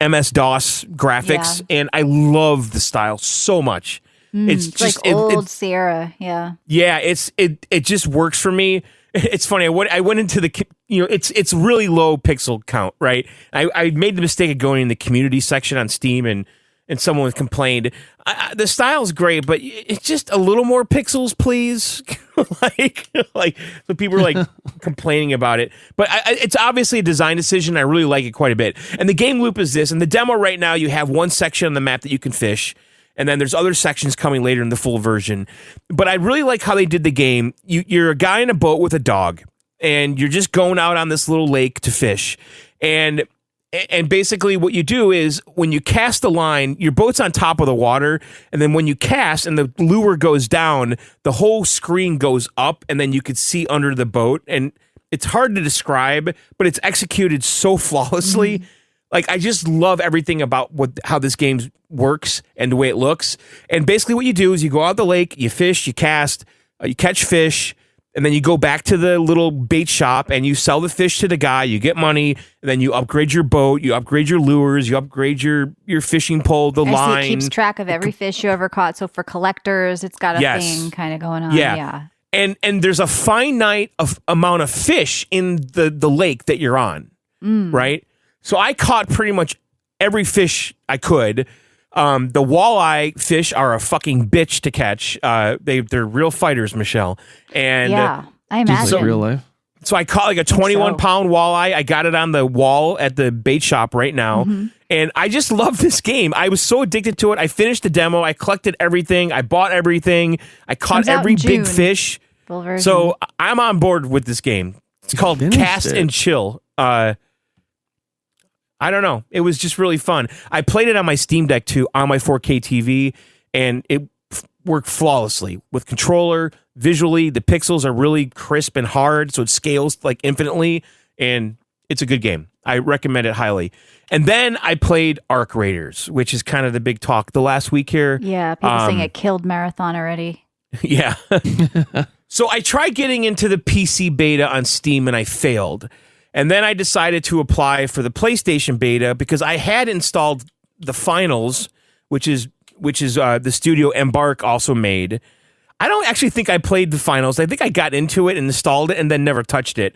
MS-DOS graphics, and I love the style so much. It's It's just like old Sierra. Yeah. yeah, it just works for me. It's funny. I went into the it's really low pixel count, right? I made the mistake of going in the community section on Steam and someone complained. The style's great, but it's just a little more pixels, please. like so people are like complaining about it. But it's obviously a design decision. I really like it quite a bit. And the game loop is this. In the demo right now, you have one section on the map that you can fish. And then there's other sections coming later in the full version. But I really like how they did the game. You're a guy in a boat with a dog, and you're just going out on this little lake to fish. And basically what you do is when you cast the line, your boat's on top of the water, and then when you cast and the lure goes down, the whole screen goes up, and then you could see under the boat. And it's hard to describe, but it's executed so flawlessly. Like, I just love everything about how this game works and the way it looks. And basically what you do is you go out the lake, you fish, you cast, you catch fish, and then you go back to the little bait shop and you sell the fish to the guy, you get money, and then you upgrade your boat, you upgrade your lures, you upgrade your fishing pole, the I line. see it keeps track of every fish you ever caught. So for collectors, it's got a Yes. thing kind of going on. Yeah. Yeah. And there's a finite amount of fish in the lake that you're on, right? So I caught pretty much every fish I could. The walleye fish are a fucking bitch to catch. They're real fighters, Michelle. And Yeah. I Just imagine. like real life. so I caught like a 21-pound walleye. I got it on the wall at the bait shop right now. And I just love this game. I was so addicted to it. I finished the demo. I collected everything. I bought everything. I caught Comes out every in big June. fish. Full version. So I'm on board with this game. It's called Finished Cast it. and Chill. I don't know. It was just really fun. I played it on my Steam Deck too, on my 4K TV, and it worked flawlessly with controller. Visually, the pixels are really crisp and hard, so it scales like infinitely, and it's a good game. I recommend it highly. And then I played Arc Raiders, which is kind of the big talk the last week here. yeah. People saying it killed Marathon already. Yeah. So I tried getting into the PC beta on Steam and I failed. And then I decided to apply for the PlayStation beta because I had installed the finals, which is the studio Embark also made. I don't actually think I played the finals. I think I got into it and installed it and then never touched it.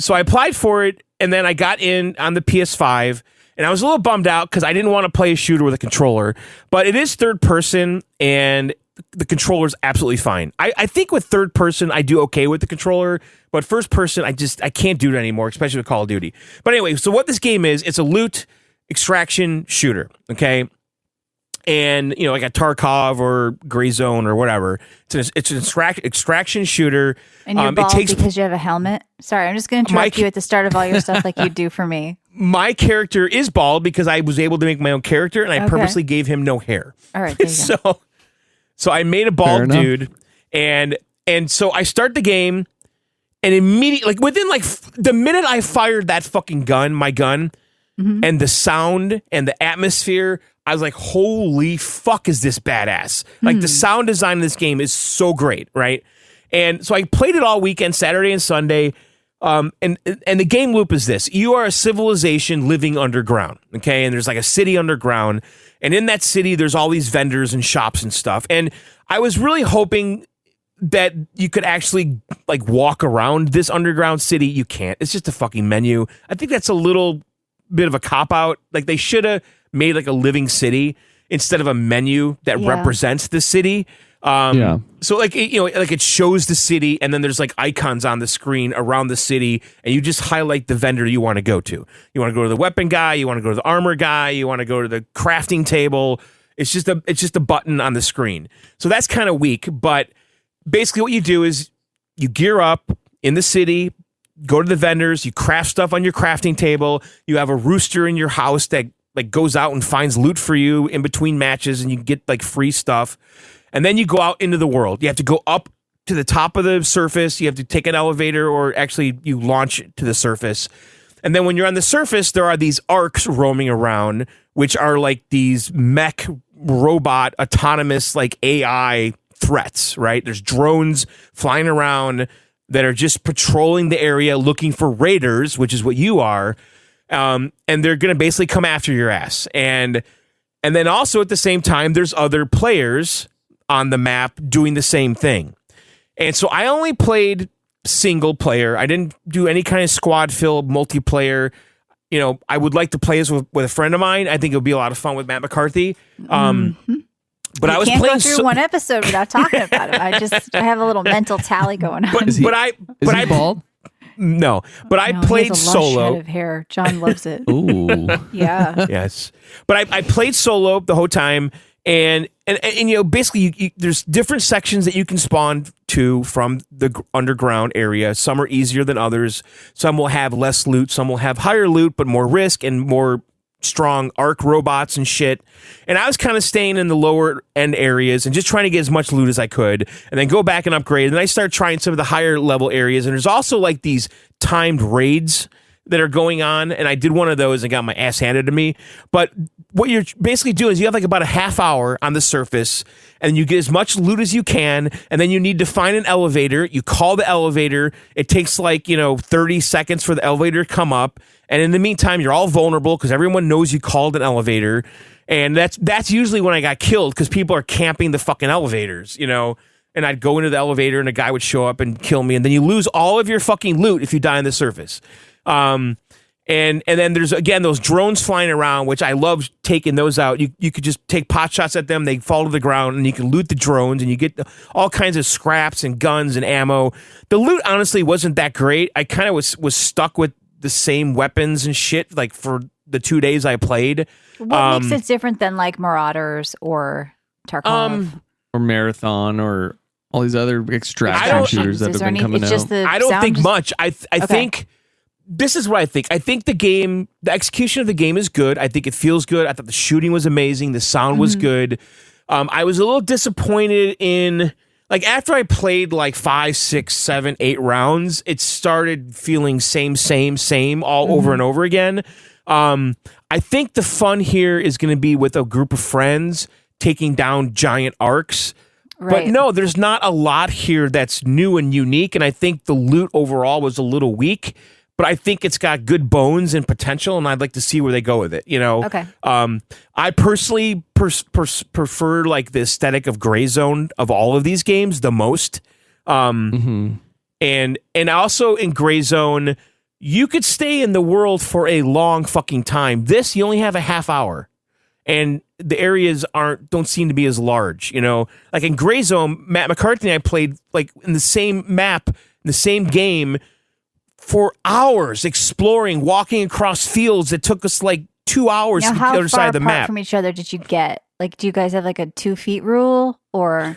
So I applied for it and then I got in on the PS5 and I was a little bummed out because I didn't want to play a shooter with a controller, but it is third person and the controller's absolutely fine. I think with third person, I do okay with the controller, but first person, I can't do it anymore, especially with Call of Duty. But anyway, so what this game is, it's a loot extraction shooter, okay? And, you know, like a Tarkov or Gray Zone or whatever. It's an extraction shooter. And you're It bald takes because you have a helmet. Sorry, I'm just going to interrupt you at the start of all your stuff like you do for me. My character is bald because I was able to make my own character and I Okay. purposely gave him no hair. All right, there you go. So I made a Fair bald enough. dude, and so I start the game, and immediately, like within like the minute I fired that fucking gun, my gun, and the sound and the atmosphere, I was like, "Holy fuck, is this badass!" Like the sound design of this game is so great, right? And so I played it all weekend, Saturday and Sunday. And the game loop is this: you are a civilization living underground, okay? And there's like a city underground, and in that city, there's all these vendors and shops and stuff. And I was really hoping that you could actually like walk around this underground city. You can't. It's just a fucking menu. I think that's a little bit of a cop out. Like they should have made like a living city instead of a menu that represents the city. So like like it shows the city, and then there's like icons on the screen around the city, and you just highlight the vendor you want to go to. You want to go to the weapon guy, you want to go to the armor guy, you want to go to the crafting table. It's just a button on the screen. So that's kind of weak, but basically what you do is you gear up in the city, go to the vendors, you craft stuff on your crafting table, you have a rooster in your house that like goes out and finds loot for you in between matches, and you get like free stuff. And then you go out into the world. You have to go up to the top of the surface. You have to take an elevator, or actually you launch to the surface. And then when you're on the surface, there are these arcs roaming around, which are like these mech robot autonomous like AI threats, right? There's drones flying around that are just patrolling the area looking for raiders, which is what you are. And they're going to basically come after your ass. And then also at the same time, there's other players on the map doing the same thing. And so I only played single player. I didn't do any kind of squad fill multiplayer. I would like to play this with a friend of mine. I think it would be a lot of fun with Matt McCarthy. But I was can't playing go through one episode without talking about it. I have a little mental tally going on. Is he bald? No, but I No, played he has a lush solo. head of hair. John loves it. Ooh. Yeah. Yes, but I played solo the whole time, and basically there's different sections that you can spawn to from the underground area. Some are easier than others. Some will have less loot. Some will have higher loot but more risk and more strong arc robots and shit. And I was kind of staying in the lower end areas and just trying to get as much loot as I could, and then go back and upgrade. And then I start trying some of the higher level areas, and there's also like these timed raids that are going on, and I did one of those and got my ass handed to me. But what you're basically doing is you have like about a half hour on the surface, and you get as much loot as you can, and then you need to find an elevator. You call the elevator. It takes like 30 seconds for the elevator to come up, and in the meantime you're all vulnerable because everyone knows you called an elevator. And that's usually when I got killed, because people are camping the fucking elevators, and I'd go into the elevator and a guy would show up and kill me, and then you lose all of your fucking loot if you die on the surface. And then there's again those drones flying around, which I love taking those out. You could just take pot shots at them, they fall to the ground, and you can loot the drones, and you get all kinds of scraps and guns and ammo. The loot honestly wasn't that great. I kind of was stuck with the same weapons and shit like for the 2 days I played. What makes it different than like Marauders or Tarkov? Or Marathon or all these other extraction shooters that have been coming out. I don't think much. I think this is what I think. I think the execution of the game is good. I think it feels good. I thought the shooting was amazing. The sound was good. I was a little disappointed in, like, after I played like 5, 6, 7, 8 rounds, it started feeling same all over and over again. I think the fun here is going to be with a group of friends taking down giant arcs. Right. But no, there's not a lot here that's new and unique, and I think the loot overall was a little weak, but I think it's got good bones and potential, and I'd like to see where they go with it, Okay. I personally prefer like the aesthetic of Gray Zone of all of these games the most. And also in Gray Zone, you could stay in the world for a long fucking time. This, you only have a half hour, and the areas don't seem to be as large, like in Gray Zone, Matt McCarthy and I played like in the same map, in the same game for hours, exploring, walking across fields that took us like 2 hours to get the other side of the map. How far apart from each other did you get? Like, do you guys have like a 2 feet rule, or?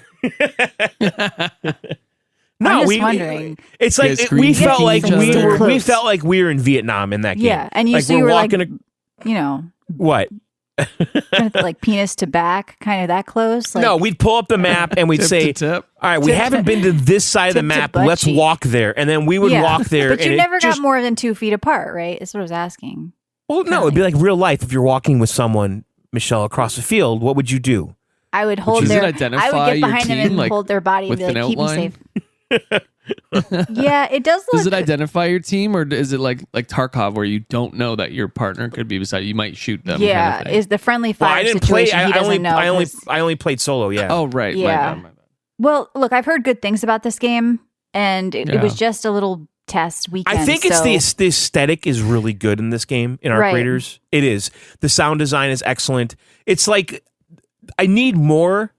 No, I'm just wondering. It's like we felt like we were in Vietnam in that game. Yeah, and like you were walking like, what? like penis to back, kind of that close. Like, No, we'd pull up the map and we'd Tip say, to tip. "All right, we haven't been to this side of the Tip to map. butt Let's cheek." walk there." And then we would walk there. But you and never it just, got more than 2 feet apart, right? That's what I was asking. Well, no, it'd be like real life. If you're walking with someone, Michelle, across the field, what would you do? I would hold Does it their. identify I would get your behind them team, and like, hold their body and with be like, an "Keep me outline? safe." Yeah, it does look. Does it identify your team, or is it like Tarkov, where you don't know that your partner could be beside you? You might shoot them. Yeah, kind of thing. is the friendly Well, fire I didn't play. situation? He doesn't know. I only played solo. Yeah. Oh, right. Yeah. My bad. Well, look, I've heard good things about this game, and it was Yeah. just a little test weekend. I think it's the aesthetic is really good in this game in Arc Right. Raiders. It is. The sound design is excellent. It's like I need more.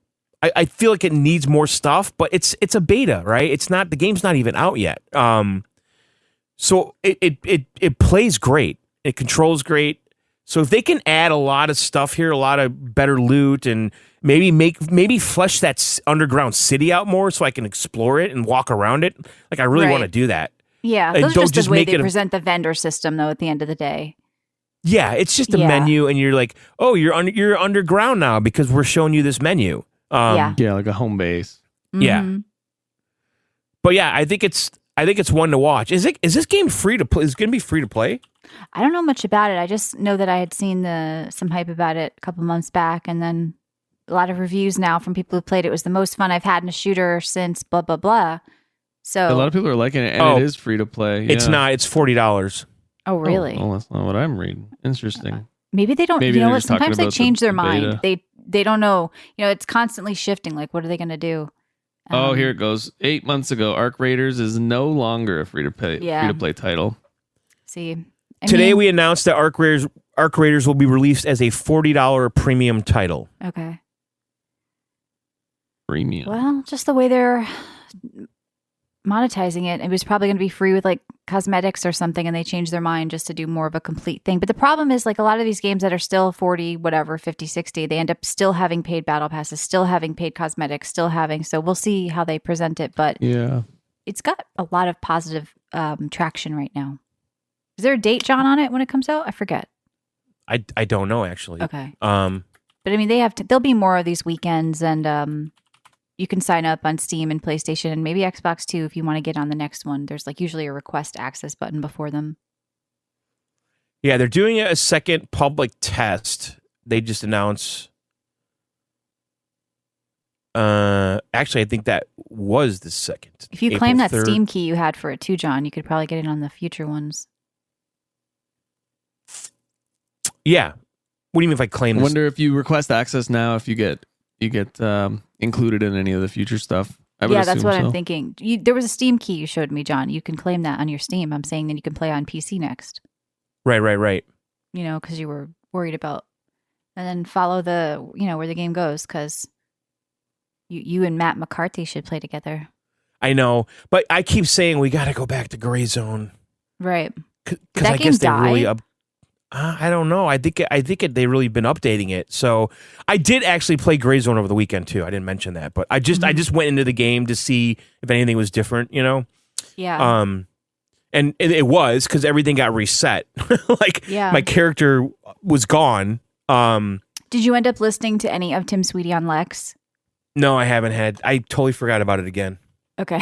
I feel like it needs more stuff, but it's a beta, right? It's not the game's not even out yet. So it plays great. It controls great. So if they can add a lot of stuff here, a lot of better loot, and maybe flesh that underground city out more, so I can explore it and walk around it. Like I really Right. want to do that. Yeah, And those are don't just just the way make they it a- present the vendor system, though, at the end of the day. Yeah, it's just a Yeah. menu, and you're like, oh, you're underground now because we're showing you this menu. Yeah. Yeah, like a home base. Yeah. Mhm. But yeah, I think it's one to watch. Is this game free to play? Is it going to be free to play? I don't know much about it. I just know that I had seen some hype about it a couple months back, and then a lot of reviews now from people who played it. It was the most fun I've had in a shooter since blah, blah, blah. So, A lot of people are liking it, and Oh. it is free to play. It's yeah. not. It's $40. oh, really? Oh, that's not what I'm reading. Interesting. Maybe they don't, Maybe you know they're what? just talking Sometimes they about the change their mind. beta. They don't know. You know, it's constantly shifting. Like, what are they going to do? Oh, Um, here it goes. 8 months ago, Arc Raiders is no longer a free to play title. See, Today we announced that Arc Raiders will be released as a $40 premium title. Okay. Premium. Well, just the way they're monetizing it, it was probably going to be free with like cosmetics or something, and they changed their mind just to do more of a complete thing. But the problem is, like, a lot of these games that are still 40, whatever, 50, 60, they end up still having paid battle passes, still having paid cosmetics, still having. So we'll see how they present it, but Yeah. it's got a lot of positive traction right now. Is there a date, John, on it when it comes out? I forget. I don't know actually. Okay. Um, But I mean, there'll be more of these weekends, and you can sign up on Steam and PlayStation and maybe Xbox too if you want to get on the next one. There's like usually a request access button before them. yeah, they're doing a second public test. They just announced. Actually, I think that was the second. If you April claim that 3rd. Steam key you had for it too, John, you could probably get it on the future ones. Yeah. What do you mean if I claim I this? wonder if you request access now, if you get included in any of the future stuff. I would Yeah, that's assume what so. I'm thinking. There was a Steam key you showed me, John. You can claim that on your Steam. I'm saying that you can play on PC next. Right. You know, because you were worried about, and then follow the, you know, where the game goes, because you and Matt McCarthy should play together. I know, but I keep saying we got to go back to Gray Zone Right. because that I game guess they really died? I don't know. I think they really been updating it. So I did actually play Gray Zone over the weekend too. I didn't mention that, but I just went into the game to see if anything was different. You know, Yeah. and it was because everything got reset. Like Yeah. my character was gone. Did you end up listening to any of Tim Sweetie on Lex? No, I haven't had. I totally forgot about it again. Okay.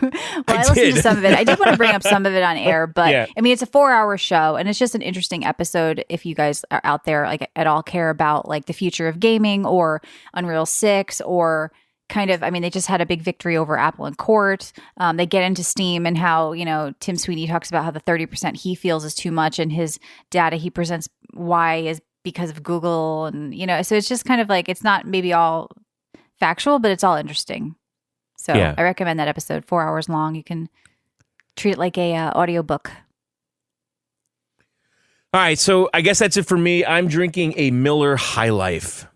Well, I I listened to did. some of it. I did want to bring up some of it on air, but Yeah. I mean, it's a 4-hour show, and it's just an interesting episode. If you guys are out there, like, at all care about like the future of gaming or Unreal 6 or kind of, I mean, they just had a big victory over Apple in court. They get into Steam and how, you know, Tim Sweeney talks about how the 30% he feels is too much, and his data he presents why is because of Google, and, you know, so it's just kind of like, it's not maybe all factual, but it's all interesting. So Yeah. I recommend that episode, 4 hours long. You can treat it like a audiobook. All right, so I guess that's it for me. I'm drinking a Miller High Life.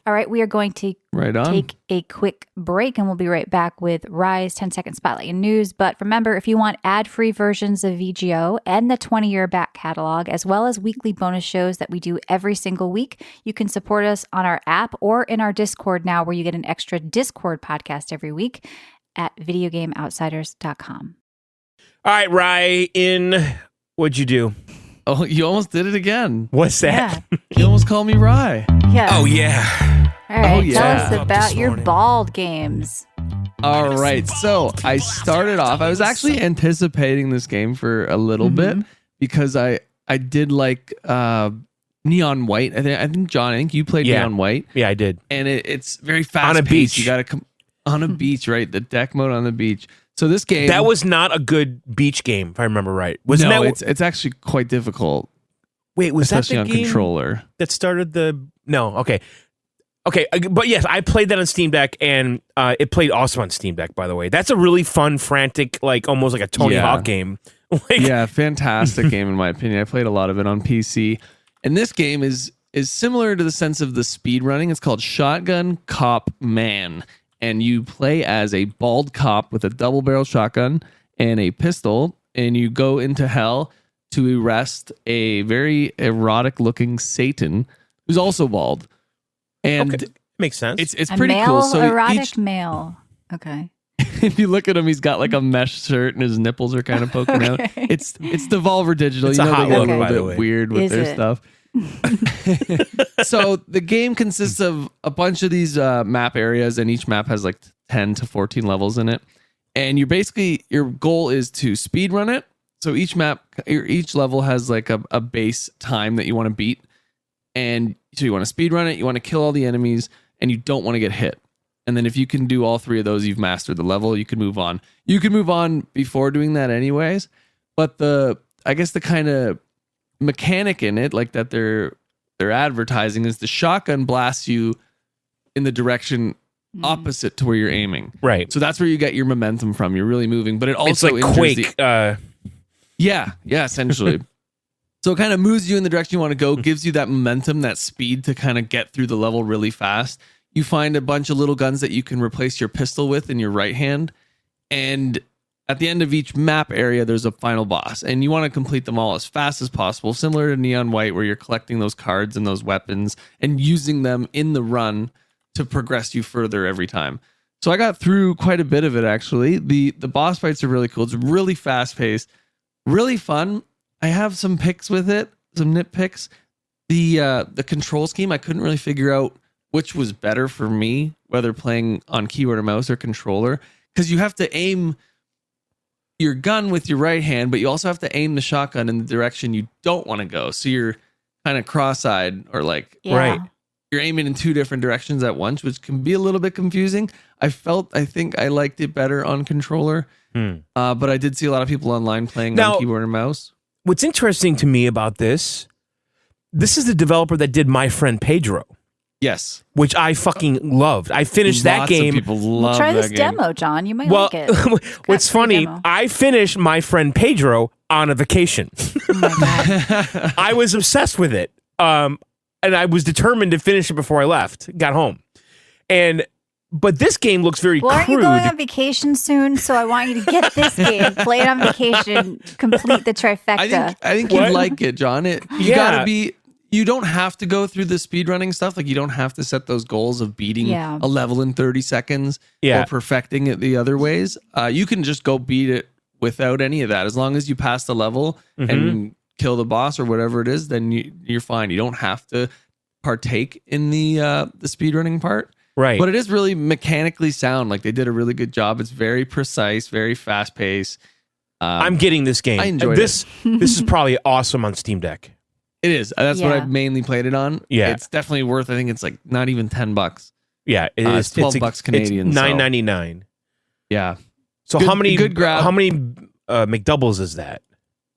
All right, we are going to Right on. take a quick break, and we'll be right back with Rise 10-second Spotlight and News. But remember, if you want ad-free versions of VGO and the 20-year back catalog, as well as weekly bonus shows that we do every single week, you can support us on our app or in our Discord now, where you get an extra Discord podcast every week at videogameoutsiders.com. All right, Ryan, what'd you do? Oh, you almost did it again. What's that? You almost called me Rye. Yeah. Oh yeah. All right, Oh, yeah. tell us Up about this your morning. bald games. All right. So I started off, I was actually anticipating this game for a little bit because I did like Neon White. I think John, I think you played Yeah. Neon White, Yeah, I did. and it's very fast On a paced. beach. You got to come on a beach, right? The deck mode on the beach. So this game That was not a good beach game, if I remember right. Wasn't no, that it's actually quite difficult, wait, was that especially the on game controller. that started the No, okay. Okay, but yes, I played that on Steam Deck, and it played awesome on Steam Deck. By the way, that's a really fun, frantic, like almost like a Tony Hawk game. Like, Yeah, fantastic game in my opinion. I played a lot of it on PC, and this game is similar to the sense of the speed running. It's called Shotgun Cop Man, and you play as a bald cop with a double barrel shotgun and a pistol, and you go into hell to arrest a very erotic looking Satan who's also bald. And okay, makes sense. it's A pretty male, cool. So erotic male. Okay. if you look at him, he's got like a mesh shirt and his nipples are kind of poking out. Okay. It's Devolver Digital. It's you a know hot they get look, a little by the bit way. weird with Is their it? stuff. So the game consists of a bunch of these map areas, and each map has like 10 to 14 levels in it. And your goal is to speed run it. So each level has like a base time that you want to beat. And so you want to speed run it, you want to kill all the enemies, and you don't want to get hit. And then if you can do all three of those, you've mastered the level, you can move on. You can move on before doing that anyways. But I guess the kind of mechanic in it, like that they're advertising, is the shotgun blasts you in the direction opposite to where you're aiming. right. So that's where you get your momentum from. You're really moving, but it also It's like injures Quake. yeah, essentially. So it kind of moves you in the direction you want to go, gives you that momentum, that speed to kind of get through the level really fast. You find a bunch of little guns that you can replace your pistol with in your right hand. And at the end of each map area, there's a final boss. And you want to complete them all as fast as possible, similar to Neon White, where you're collecting those cards and those weapons and using them in the run to progress you further every time. So I got through quite a bit of it, actually. The boss fights are really cool. It's really fast paced, really fun. I have some picks with it, some nitpicks. The control scheme, I couldn't really figure out which was better for me, whether playing on keyboard or mouse or controller, because you have to aim your gun with your right hand, but you also have to aim the shotgun in the direction you don't want to go. So you're kind of cross-eyed, or like Yeah. Right. you're aiming in two different directions at once, which can be a little bit confusing. I think I liked it better on controller, but I did see a lot of people online playing Now- on keyboard and mouse. What's interesting to me about this is the developer that did My Friend Pedro, Yes, which I fucking loved. I finised that Lots game. Of people love Try that this game. demo, John. You might Well, like it. what's free funny, demo. I finished My Friend Pedro on a vacation. Oh my God. I was obsessed with it. And I was determined to finish it before I left, got home. But this game looks very Well, aren't crude. you going on vacation soon? So I want you to get this game, play it on vacation, complete the trifecta. I think What? you'd like it, John. Yeah. You don't have to go through the speedrunning stuff. Like, you don't have to set those goals of beating Yeah. a level in 30 seconds Yeah. or perfecting it the other ways. You can just go beat it without any of that. As long as you pass the level and kill the boss or whatever it is, then you're fine. You don't have to partake in the speedrunning part. Right. But it is really mechanically sound. Like, they did a really good job. It's very precise, very fast paced. I'm getting this game. I enjoyed this. This is probably awesome on Steam Deck. It is. That's what Yeah. I've mainly played it on. Yeah. It's definitely worth, I think it's like not even $10. Yeah, it It's is. $12 Canadian, It's so- $9.99. Yeah. So Good- how many? good grab. How many McDoubles is that?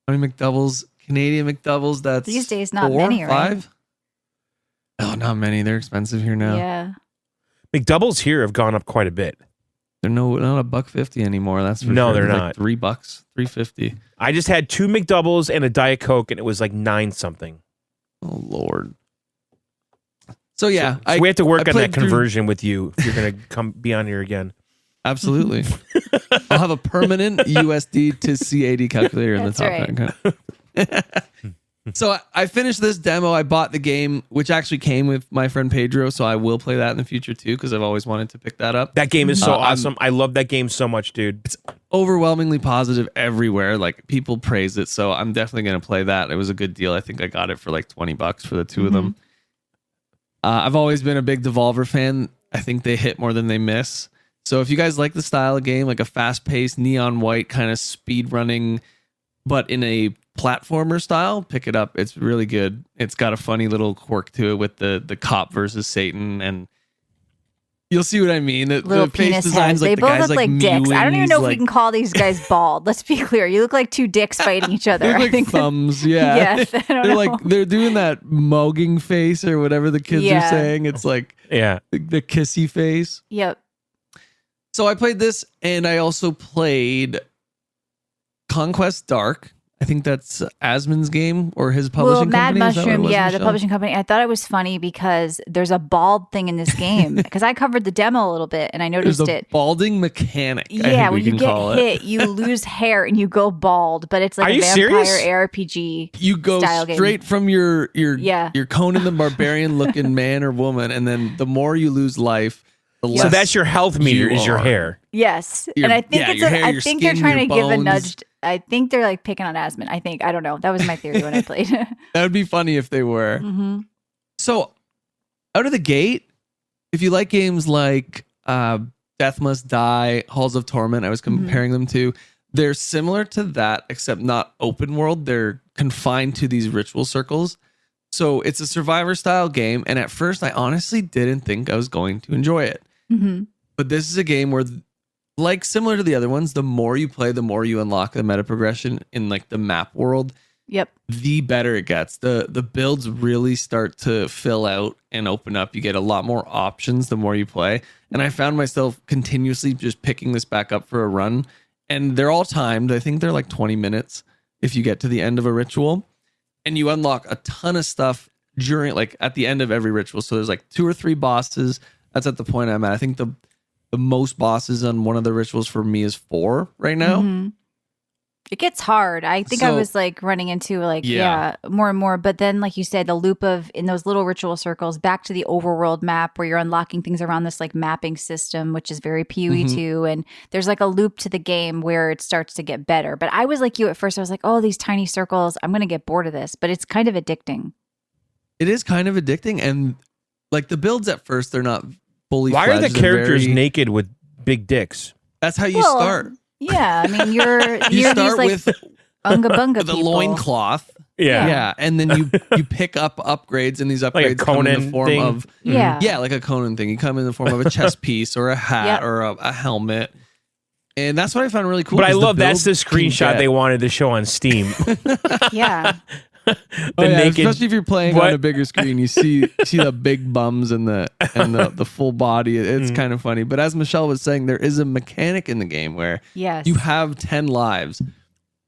How many McDoubles? Canadian McDoubles? That's These days, not 4, many, right? 5? Oh, not many. They're expensive here now. Yeah. McDoubles here have gone up quite a bit. They're not $1.50 anymore. That's for No, sure. they're Like not. $3, $3.50. I just had 2 McDoubles and a Diet Coke, and it was like 9 something. Oh Lord. So yeah, So we have to work I on played that through- conversion with you if you're gonna come be on here again. Absolutely. I'll have a permanent USD to CAD calculator in the top right. So I finished this demo. I bought the game, which actually came with My Friend Pedro, so I will play that in the future too, because I've always wanted to pick that up. That game is so I'm- awesome. I love that game so much, dude. Overwhelmingly positive everywhere. Like, people praise it, so I'm definitely going to play that. It was a good deal. I think I got it for like $20 for the two of them. I've always been a big Devolver fan. I think they hit more than they miss. So if you guys like the style of game, like a fast-paced Neon White kind of speed running, but in a platformer style, pick it up. It's really good. It's got a funny little quirk to it with the cop versus Satan, and You'll see what I mean. Little The face penis designs heads. They the both guy's look like dicks. I don't even mewing. know He's if we can call these guys bald. Let's be clear. You look like two dicks fighting each other. They look I like think. thumbs. Yeah. Yes. I don't They're know. like they're doing that mogging face or whatever the kids Yeah. are saying. It's like Yeah. the kissy face. Yep. So I played this, and I also played Conquest Dark. I think that's Asmon's game or his publishing Mad company. Is that what it Mushroom, was, yeah, the Michelle? publishing company. I thought it was funny because there's a bald thing in this game. Because I covered the demo a little bit and I There's noticed a it. balding mechanic. I Yeah, think we when you can get call it. hit, you lose hair and you go bald. But it's like Are a you vampire serious? RPG. You go style game. straight from your Yeah. your Conan the Barbarian looking man or woman, and then the more you lose life, the less. So that's your health meter is your are. hair. Yes, Your- and I think yeah, it's. your hair, I your think they're skin, trying to your give a bones. nudge. I think they're like picking on Asmon. I don't know. That was my theory when I played. That would be funny if they were. hmm So, out of the gate, if you like games like Death Must Die, Halls of Torment, I was comparing them to, they're similar to that, except not open world. They're confined to these ritual circles. So, it's a survivor style game. And at first, I honestly didn't think I was going to enjoy it. hmm But this is a game where, like similar to the other ones, the more you play, the more you unlock the meta progression in like the map world, Yep. the better it gets. The builds really start to fill out and open up. You get a lot more options the more you play. And I found myself continuously just picking this back up for a run. And they're all timed. I think they're like 20 minutes if you get to the end of a ritual. And you unlock a ton of stuff during, like at the end of every ritual. So there's like 2 or 3 bosses. That's at the point I'm at. I think the most bosses on one of the rituals for me is 4 right now. Mhm. It gets hard. I think I So- was like running into like Yeah. more and more. But then, like you said, the loop of in those little ritual circles back to the overworld map where you're unlocking things around this like mapping system, which is very PoE Mhm. too. And there's like a loop to the game where it starts to get better. But I was like you at first. I was like, oh, these tiny circles. I'm gonna get bored of this. But it's kind of addicting. It is kind of addicting. And like the builds at first, they're not fully Why are the fledged. They're characters very- naked with big dicks? That's how you Well, start. Yeah, I mean you're You you're start these like with unga bunga the people. loincloth. Yeah. Yeah. And then you pick up upgrades, and these upgrades Like a come in the Conan form thing. of Yeah. yeah, like a Conan thing. You come in the form of a chest piece or a hat Yep. or a helmet. And that's what I found really cool. But I 'cause the love that's the build can screenshot get- they wanted to show on Steam. Yeah. Oh, The yeah, naked. especially if you're playing What? on a bigger screen, you see the big bums and the full body. It's kind of funny. But as Michelle was saying, there is a mechanic in the game where Yes. you have 10 lives,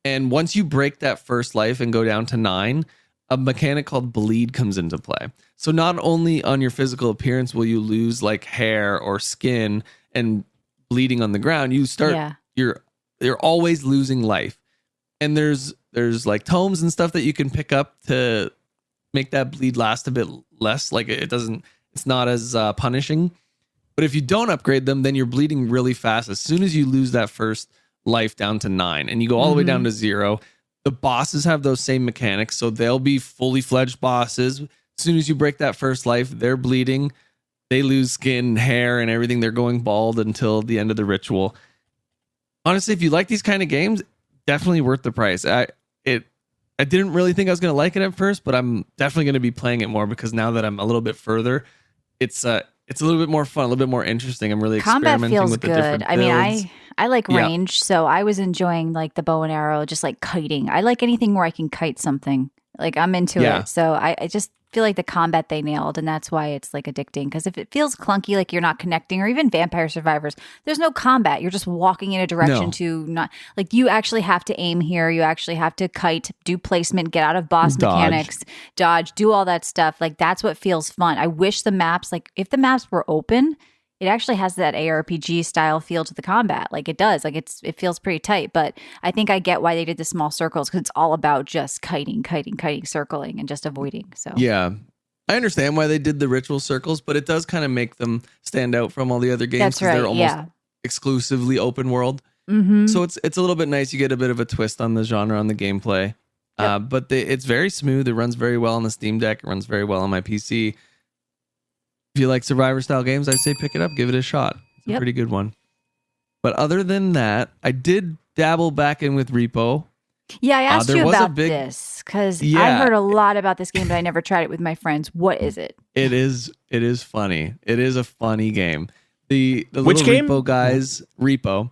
and once you break that first life and go down to 9, a mechanic called bleed comes into play. So not only on your physical appearance will you lose like hair or skin and bleeding on the ground, you start Yeah. you're always losing life. And there's like tomes and stuff that you can pick up to make that bleed last a bit less. Like it's not as punishing. But if you don't upgrade them, then you're bleeding really fast as soon as you lose that first life down to 9, and you go all the way down to 0. The bosses have those same mechanics, so they'll be fully fledged bosses. As soon as you break that first life, they're bleeding. They lose skin, hair, and everything. They're going bald until the end of the ritual. Honestly, if you like these kind of games, definitely worth the price. I didn't really think I was going to like it at first, but I'm definitely going to be playing it more because now that I'm a little bit further, it's a little bit more fun, a little bit more interesting. I'm really Combat experimenting feels with the good. different I mean, builds. I like Yeah. range, so I was enjoying like the bow and arrow, just like kiting. I like anything where I can kite something. Like I'm into Yeah. it. So I just feel like the combat they nailed, and that's why it's like addicting. Because if it feels clunky, like you're not connecting, or even Vampire Survivors, there's no combat. You're just walking in a direction No. to not like you actually have to aim here. You actually have to kite, do placement, get out of boss Dodge. mechanics, dodge, do all that stuff. Like that's what feels fun. I wish the maps, like if the maps were open, it actually has that ARPG style feel to the combat. Like it does. Like it feels pretty tight. But I think I get why they did the small circles because it's all about just kiting, circling, and just avoiding. So Yeah. I understand why they did the ritual circles, but it does kind of make them stand out from all the other games. that's 'cause right. They're almost Yeah. exclusively open world. Mm-hmm. So it's a little bit nice. You get a bit of a twist on the genre, on the gameplay. But it's very smooth. It runs very well on the Steam Deck. It runs very well on my PC. If you like survivor style games, I say pick it up, give it a shot. It's a Yep. pretty good one. But other than that, I did dabble back in with Repo. Yeah, I asked there you was a about big- this because I Yeah. heard a lot about this game, but I never tried it with my friends. What is it? It is funny. It is a funny game. The Which little game? repo guys, Repo,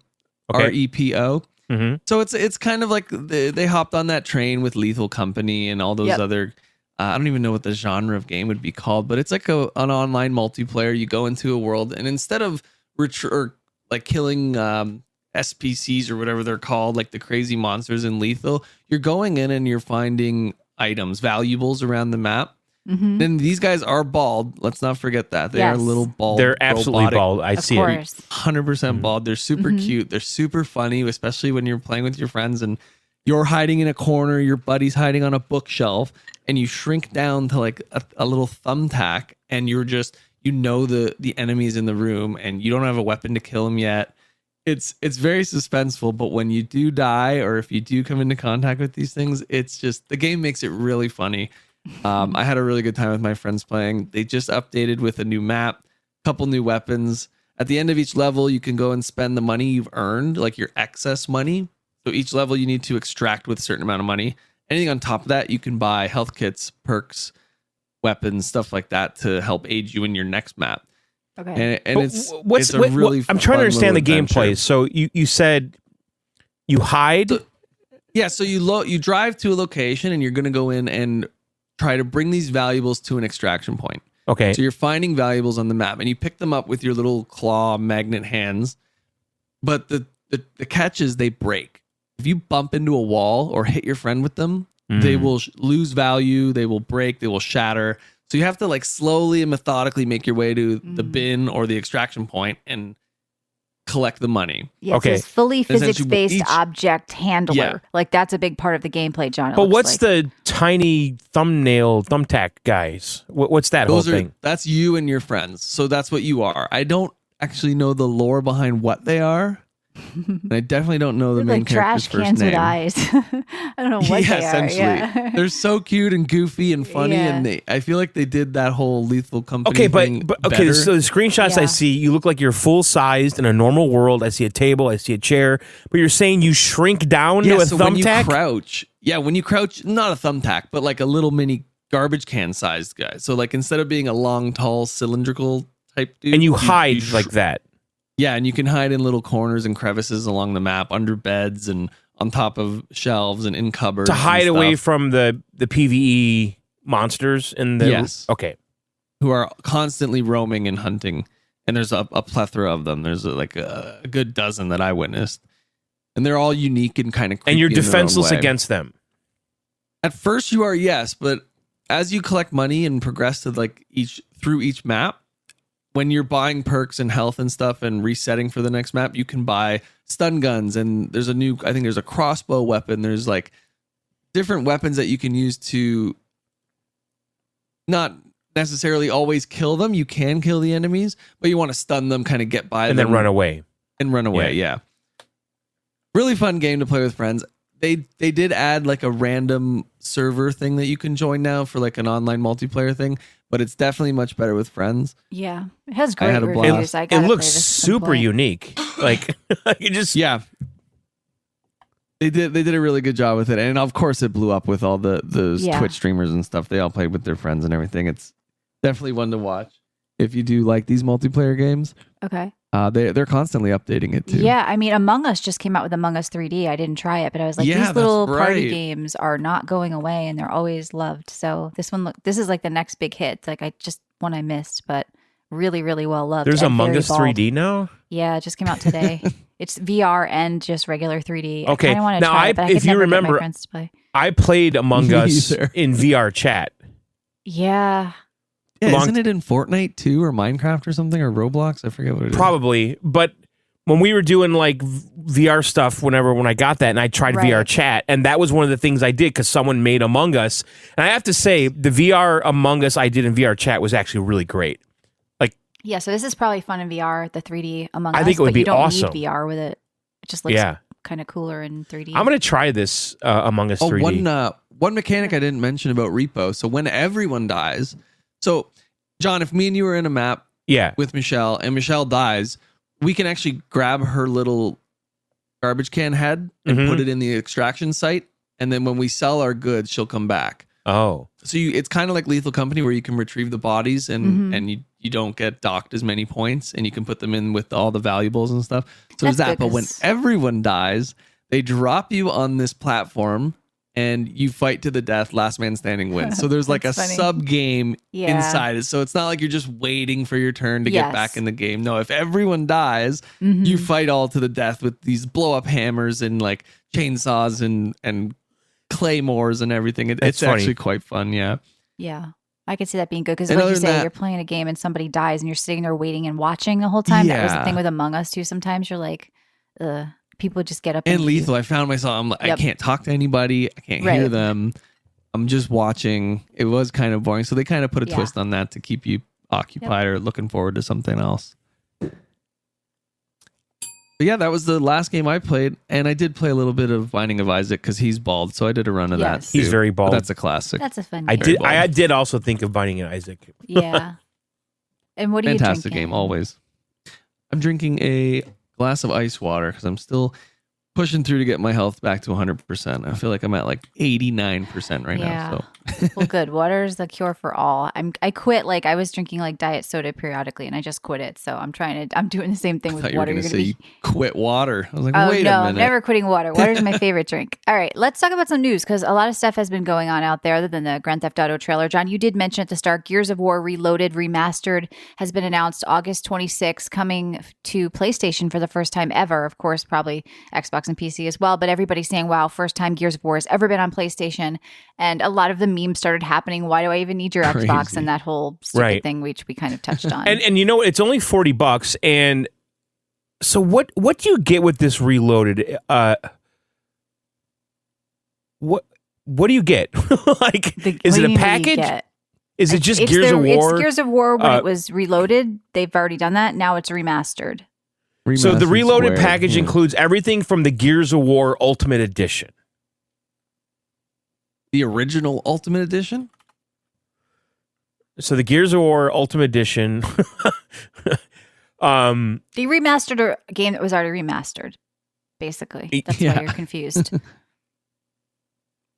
Okay. REPO. Mm-hmm. So it's kind of like they hopped on that train with Lethal Company and all those Yep. other. I don't even know what the genre of game would be called, but it's like an online multiplayer. You go into a world, and instead of killing SPCs or whatever they're called, like the crazy monsters in Lethal, you're going in and you're finding items, valuables around the map. Mhm. Then these guys are bald. Let's not forget that they are Yes. little bald. They're absolutely robotic, bald. I Of see it. course. 100% bald. They're super cute. They're super funny, especially when you're playing with your friends and you're hiding in a corner, your buddy's hiding on a bookshelf, and you shrink down to like a little thumbtack, and you're just the enemies in the room, and you don't have a weapon to kill them yet. It's very suspenseful, but when you do die, or if you do come into contact with these things, it's just the game makes it really funny. I had a really good time with my friends playing. They just updated with a new map, couple new weapons. At the end of each level, you can go and spend the money you've earned, like your excess money. So each level you need to extract with a certain amount of money. Anything on top of that, you can buy health kits, perks, weapons, stuff like that to help aid you in your next map. Okay. And But it's a really I'm trying to fun understand the little adventure. gameplay. So you said you hide. Yeah, so you drive to a location and you're going to go in and try to bring these valuables to an extraction point. Okay. So you're finding valuables on the map and you pick them up with your little claw magnet hands. But the catch is they break. If you bump into a wall or hit your friend with them, they will lose value, they will break, they will shatter. So you have to like slowly and methodically make your way to the bin or the extraction point and collect the money. Yeah, Okay. so it's fully Essentially, physics-based each- object handler. Yeah. Like that's a big part of the gameplay, John. it But looks what's like. the tiny thumbtack guys? What's that whole thing? That's you and your friends. So that's what you are. I don't actually know the lore behind what they are. And I definitely don't know the They're main like trash character's first cans name. with eyes. I don't know what they are. essentially. Yeah. They're so cute and goofy and funny, Yeah. and I feel like they did that whole Lethal Company Okay, thing but okay. better. So the screenshots I Yeah. see, you look like you're full sized in a normal world. I see a table, I see a chair, but you're saying you shrink down to a so when you thumbtack. crouch, not a thumbtack, but like a little mini garbage can sized guy. So like instead of being a long, tall, cylindrical type dude, and you hide sh- like that. Yeah, and you can hide in little corners and crevices along the map, under beds and on top of shelves and in cupboards To hide and away stuff, from the PVE monsters in the Yes. Okay. who are constantly roaming and hunting. And there's a plethora of them. There's like a good dozen that I witnessed, and they're all unique and kind of creepy And you're in their own defenseless way. against them. At first, you are, yes, but as you collect money and progress to like through each map, when you're buying perks and health and stuff and resetting for the next map, you can buy stun guns, and there's I think there's a crossbow weapon. There's like different weapons that you can use to not necessarily always kill them. You can kill the enemies, but you want to stun them, kind of get by And them then run away. and run away. Yeah. Really fun game to play with friends. They did add like a random server thing that you can join now for like an online multiplayer thing, but it's definitely much better with friends. Yeah. It has I great had a reviews. blast. I It gotta looks play this at some super point. unique. Like you just Yeah. They did a really good job with it. And of course it blew up with all those Yeah. Twitch streamers and stuff. They all played with their friends and everything. It's definitely one to watch if you do like these multiplayer games. Okay. They're constantly updating it too. Yeah, I mean, Among Us just came out with Among Us 3D. I didn't try it, but I was like, Yeah, these little that's party right. games are not going away, and they're always loved. So this is like the next big hit. It's like I just one I missed, but really, really well loved. there's and Among very Us bald. 3D now. Yeah, it just came out today. It's VR and just regular 3D. Okay, I kind of want to now try it, but I if could you never get remember- my friends to play. I played Among Me Us either. in VR chat. Yeah, Yeah, Long- isn't it in Fortnite too, or Minecraft or something, or Roblox? I forget what it is. Probably, but when we were doing like VR stuff, when I got that and I tried Right. VR chat, and that was one of the things I did because someone made Among Us, and I have to say the VR Among Us I did in VR chat was actually really great. yeah. So this is probably fun in VR. The 3D Among Us. I think it would but be you don't awesome. need VR with it. It just looks Yeah, kind of cooler in 3D. I'm gonna try this Among Us Oh, 3D. one mechanic I didn't mention about Repo. So when everyone dies, so John, if me and you are in a map Yeah, with Michelle and Michelle dies, we can actually grab her little garbage can head and Mhm. put it in the extraction site. And then when we sell our goods, she'll come back. Oh, So it's kind of like Lethal Company where you can retrieve the bodies and you don't get docked as many points and you can put them in with all the valuables and stuff. So there's That's that. good, But when 'cause- everyone dies, they drop you on this platform and you fight to the death. Last man standing wins. So there's like a That's funny. sub game Yeah. inside it. So it's not like you're just waiting for your turn to Yes. get back in the game. No, if everyone dies, you fight all to the death with these blow up hammers and like chainsaws and claymores and everything. That's It's funny. actually quite fun. Yeah. Yeah. I could see that being good because, And like you other say, than that- you're playing a game and somebody dies and you're sitting there waiting and watching the whole time. That was the Yeah. thing with Among Us too. Sometimes you're like, people just get up And leave. Lethal, I found myself, I'm like, Yep. I can't talk to anybody. I can't hear Right. them. I'm just watching. It was kind of boring. So they kind of put a Yeah. twist on that to keep you occupied or looking forward to something else. But yeah, that was the last game I played. And I did play a little bit of Binding of Isaac because he's bald. So I did a run of Yes. that. He's too. very But bald. that's a classic. That's a fun I game. did. I did also think of Binding of Isaac. Yeah. And what are you Fantastic drinking? game, always. I'm drinking a glass of ice water because I'm still pushing through to get my health back to 100%. I feel like I'm at like 89% right now. So Well, good. Water is the cure for all. I quit. Like I was drinking like diet soda periodically, and I just quit it. So I'm doing the same thing I with thought you were water. going to You're say gonna you quit water. I was like, Oh wait no, a I'm minute. never quitting water. Water is my favorite drink. All right, let's talk about some news because a lot of stuff has been going on out there other than the Grand Theft Auto trailer. John, you did mention at the start, Gears of War Reloaded Remastered has been announced August 26, coming to PlayStation for the first time ever. Of course, probably Xbox and PC as well. But everybody's saying, "Wow, first time Gears of War has ever been on PlayStation." And a lot of the memes started happening. Why do I even need your Xbox? Crazy. And that whole stupid Right. thing, which we kind of touched on. And you know what? It's only $40, and so what do you get with this Reloaded? What do you get? Like, is What it do you a mean, what do you package? get? Is it just It's Gears of War? It's Gears of War when Uh, it was reloaded. They've already done that. Now it's remastered. So the Remastered Reloaded Square, package yeah. includes everything from the Gears of War Ultimate Edition. the original Ultimate Edition. So the Gears of War Ultimate Edition. They remastered a game that was already remastered. Basically, that's Yeah. why you're confused.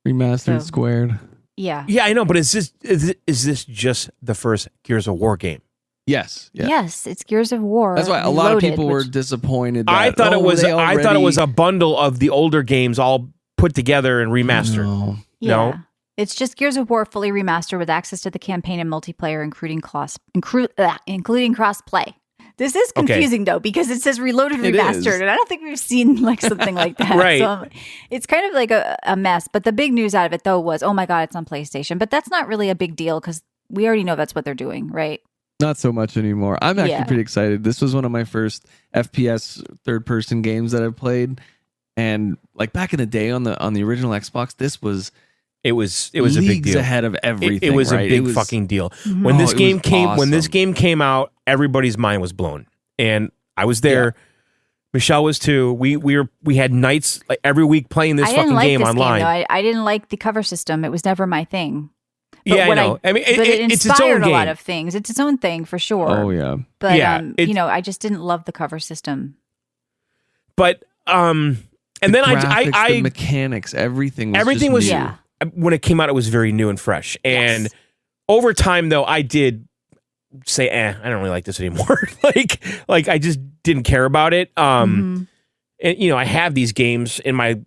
Remastered So- Squared. Yeah. Yeah, I know, but is this just the first Gears of War game? Yes. Yeah. Yes, it's Gears of War. That's why a lot of Reloaded, people were which- disappointed. That, I thought it was. they I thought it was already- a bundle of the older games all put together and remastered. No. Yeah. No? It's just Gears of War fully remastered with access to the campaign and multiplayer, including cross-play. This is Okay. confusing though because it says Reloaded It Remastered, is. and I don't think we've seen like something like that. Right. So it's kind of like a mess. But the big news out of it though was, oh my god, it's on PlayStation. But that's not really a big deal because we already know that's what they're doing, right? Not so much anymore. I'm actually Yeah. pretty excited. This was one of my first FPS third person games that I played. And like back in the day on the original Xbox, this was It was a big leagues deal. ahead of everything. It was right? a big It was- fucking deal. Mhm. When this it game was came, when this awesome. game came out, everybody's mind was blown, and I was there. Michelle was too. We had nights like every week playing this I didn't fucking like game this online. game though. I didn't like the cover system. It was never my thing. But Yeah, I what know. I mean, but it it's its own inspired a lot game. of things. It's its own thing for sure. Oh yeah. But Yeah, you know, I just didn't love the cover system. But and then Graphics, I the mechanics, everything was everything just was new. Yeah. when it came out, it was very new and fresh. And Yes. over time, though, I did say, I don't really like this anymore. like I just didn't care about it. Mhm. And you know, I have these games in my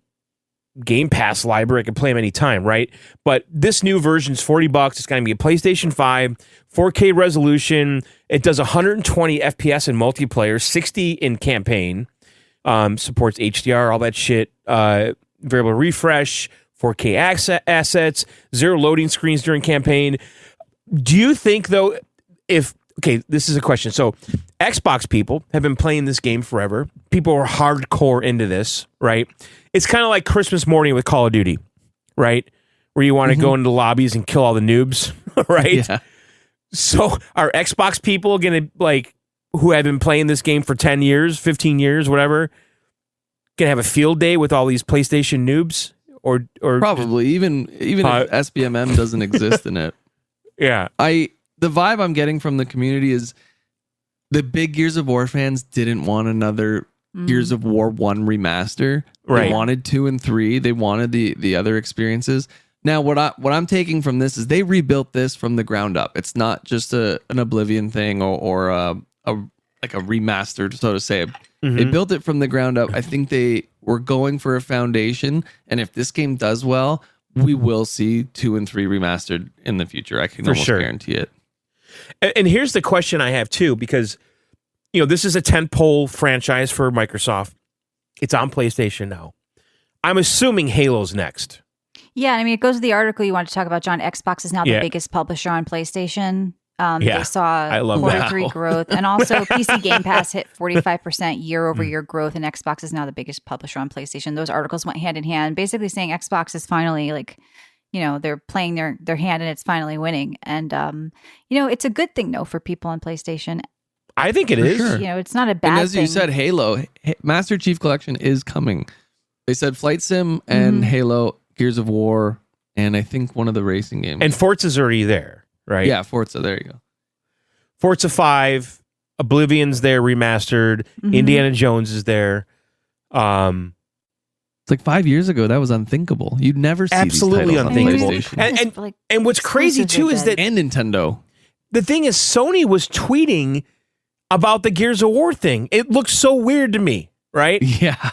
Game Pass library. I can play them anytime, right? But this new version's $40. It's going to be a PlayStation 5, 4K resolution. It does 120 FPS in multiplayer, 60 in campaign. Supports HDR, all that shit. Variable refresh, 4K assets, 0 loading screens during campaign. Do you think, though, okay, this is a question. So Xbox people have been playing this game forever. People are hardcore into this, right? It's kind of like Christmas morning with Call of Duty, right? Where you want to go into lobbies and kill all the noobs, right? Yeah. So are Xbox people going to, like, who have been playing this game for 10 years, 15 years, whatever, going to have a field day with all these PlayStation noobs? Or Probably even if SBMM doesn't exist in it. yeah. The vibe I'm getting from the community is the big Gears of War fans didn't want another Gears of War 1 remaster. Right. They wanted 2 and 3. They wanted the other experiences. Now, what I'm taking from this is they rebuilt this from the ground up. It's not just an Oblivion thing or a remastered, so to say. They built it from the ground up. I think they were going for a foundation, and if this game does well, we will see 2 and 3 remastered in the future. I can almost guarantee it. And here's the question I have too, because this is a tentpole franchise for Microsoft. It's on PlayStation now. I'm assuming Halo's next. Yeah, I mean, it goes to the article you wanted to talk about, John. Xbox is now the biggest publisher on PlayStation. They saw quarter 3 growth, and also PC Game Pass hit 45% year-over-year growth, and Xbox is now the biggest publisher on PlayStation. Those articles went hand in hand, basically saying Xbox is finally they're playing their hand and it's finally winning. And it's a good thing though for people on PlayStation. I think it is. Sure. It's not a bad and as thing. you said, Halo Master Chief Collection is coming. They said Flight Sim and Halo, Gears of War, and I think one of the racing games. And Forza's already there, right? Yeah, Forza. There you go. Forza 5, Oblivion's there remastered. Indiana Jones is there. It's like 5 years ago, that was unthinkable. You'd never see absolutely these titles unthinkable. on PlayStation. And what's crazy too is that And Nintendo. the thing is, Sony was tweeting about the Gears of War thing. It looks so weird to me, right? Yeah.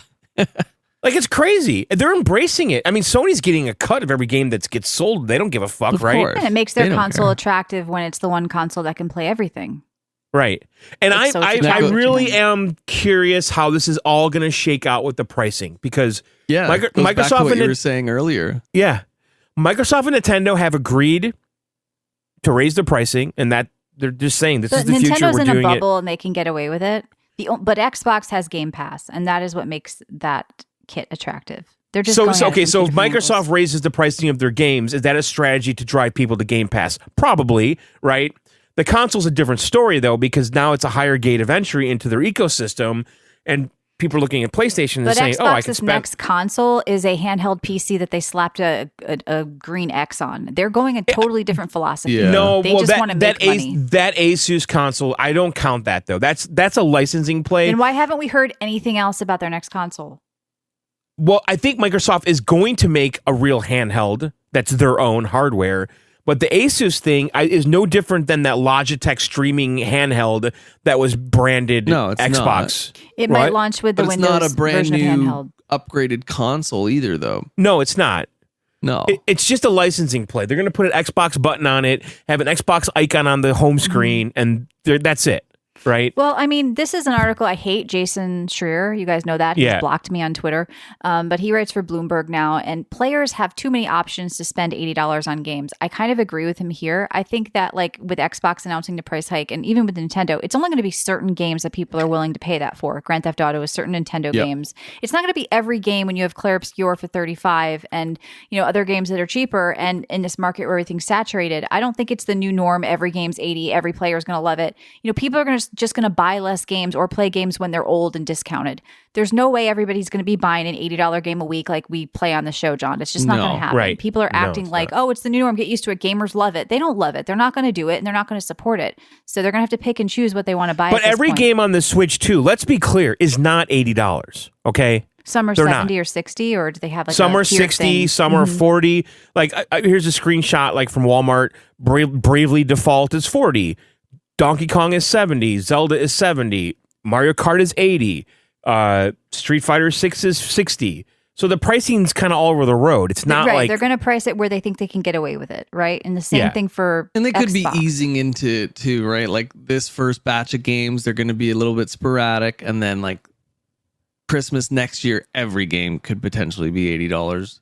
Like, it's crazy. They're embracing it. I mean, Sony's getting a cut of every game that gets sold. They don't give a fuck, Of right? course. And it makes They their don't console care. attractive when it's the one console that can play everything. Right. And It's so I attractive to really them. am curious how this is all going to shake out with the pricing, because Yeah. Goes back to Microsoft what and you were saying earlier. Microsoft and Nintendo have agreed to raise the pricing, and that they're just saying this is But the future. Nintendo's We're in a doing it. bubble and they can get away with it. But Xbox has Game Pass, and that is what makes that kit attractive. They're just So going at it okay, from so two if different Microsoft angles. raises the pricing of their games, is that a strategy to drive people to Game Pass? Probably, right? The console's a different story though, because now it's a higher gate of entry into their ecosystem, and people are looking at PlayStation and But saying, "Oh, I can Xbox's spend." next console is a handheld PC that they slapped a green X on. They're going a totally different philosophy. Yeah. No, they well, just want to make money. that Asus console, I don't count that though. That's a licensing play. Then why haven't we heard anything else about their next console? Well, I think Microsoft is going to make a real handheld that's their own hardware. But the Asus thing is no different than that Logitech streaming handheld that was branded No, it's Xbox. It Right? might launch with the But it's Windows not a brand version of new handheld. upgraded console either, though. No, it's not. No. It's just a licensing play. They're going to put an Xbox button on it, have an Xbox icon on the home screen, and that's it, right? Well, I mean, this is an article. I hate Jason Schreier. You guys know that. He's Yeah. blocked me on Twitter. But he writes for Bloomberg now, and players have too many options to spend $80 on games. I kind of agree with him here. I think that, like, with Xbox announcing the price hike, and even with Nintendo, it's only going to be certain games that people are willing to pay that for. Grand Theft Auto is certain Nintendo Yep. games. It's not going to be every game when you have Clair Obscur for $35 and, other games that are cheaper, and in this market where everything's saturated. I don't think it's the new norm. Every game's $80. Every player is going to love it. People are just going to buy less games or play games when they're old and discounted. There's no way everybody's going to be buying an $80 game a week like we play on the show, John. It's just not No, going to happen. right. People are No, acting it's like, not. oh, it's the new norm. Get used to it. Gamers love it. They don't love it. They're not going to do it, and they're not going to support it. So they're going to have to pick and choose what they want to buy. But at this every point. game on the Switch, too, let's be clear, is not $80, okay? Some are they're 70 not. or 60, or do they have like Some a are tiered 60, thing? some are 40. Like, here's a screenshot like from Walmart. Bravely Default is 40. Donkey Kong is 70. Zelda is 70. Mario Kart is 80. Street Fighter 6 is 60. So the pricing's kind of all over the road. It's not right. like They're going to price it where they think they can get away with it, right? And the same Yeah. thing for And they could be Xbox. easing into too, right? Like this first batch of games, they're going to be a little bit sporadic, and then like Christmas next year, every game could potentially be $80.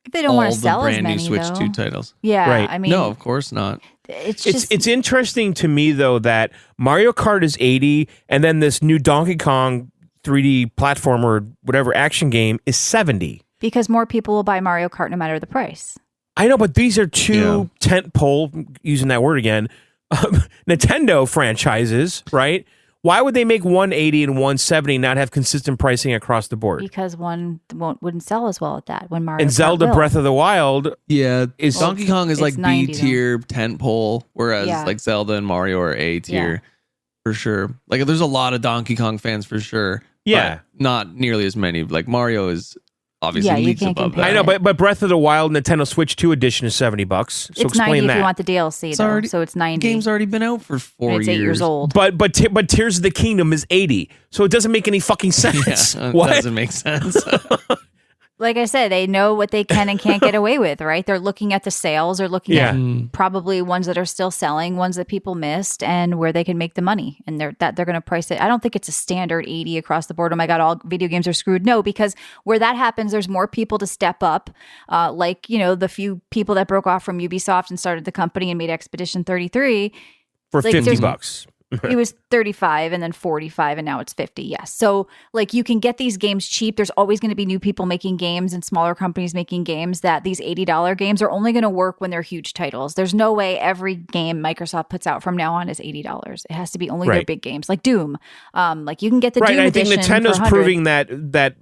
If they don't All want the to sell as brand many, new Switch though. 2 titles. Yeah, Right. I mean, No, of course not. it's it's just it's interesting to me though that Mario Kart is 80 and then this new Donkey Kong 3D platformer whatever action game is 70. because more people will buy Mario Kart no matter the price. I know, but these are two tentpole, using that word again, Nintendo franchises, right? Why would they make 180 and 170 not have consistent pricing across the board? Because one wouldn't sell as well at that when Mario And Kart Zelda will. Breath of the Wild Yeah, is Donkey Kong is it's like 90 B though. tier tentpole, whereas Yeah. like Zelda and Mario are A tier Yeah. for sure. Like there's a lot of Donkey Kong fans for sure. Yeah. but not nearly as many. Like Mario is obviously Yeah, you leaps can't above compare that. I know, but Breath of the Wild Nintendo Switch 2 edition is $70. So it's explain 90 that. if you want the DLC, It's though. already- So it's 90. The game's already been out for 4 and it's 8 years old. but Tears of the Kingdom is 80, so it doesn't make any fucking sense. Yeah, it What? doesn't make sense. Like I said, they know what they can and can't get away with, right? They're looking at the sales. They're looking Yeah. at probably ones that are still selling, ones that people missed, and where they can make the money. And they're going to price it. I don't think it's a standard 80 across the board. Oh my God, all video games are screwed. No, because where that happens, there's more people to step up. Like, you know, the few people that broke off from Ubisoft and started the company and made Expedition 33. For Like, there's- $50. It was 35 and then 45 and now it's 50. Yes. So like you can get these games cheap. There's always going to be new people making games and smaller companies making games that these $80 games are only going to work when they're huge titles. There's no way every game Microsoft puts out from now on is $80. It has to be only their Right. big games like Doom. Like you can get the Right, Doom and I think edition Nintendo's for 100. proving that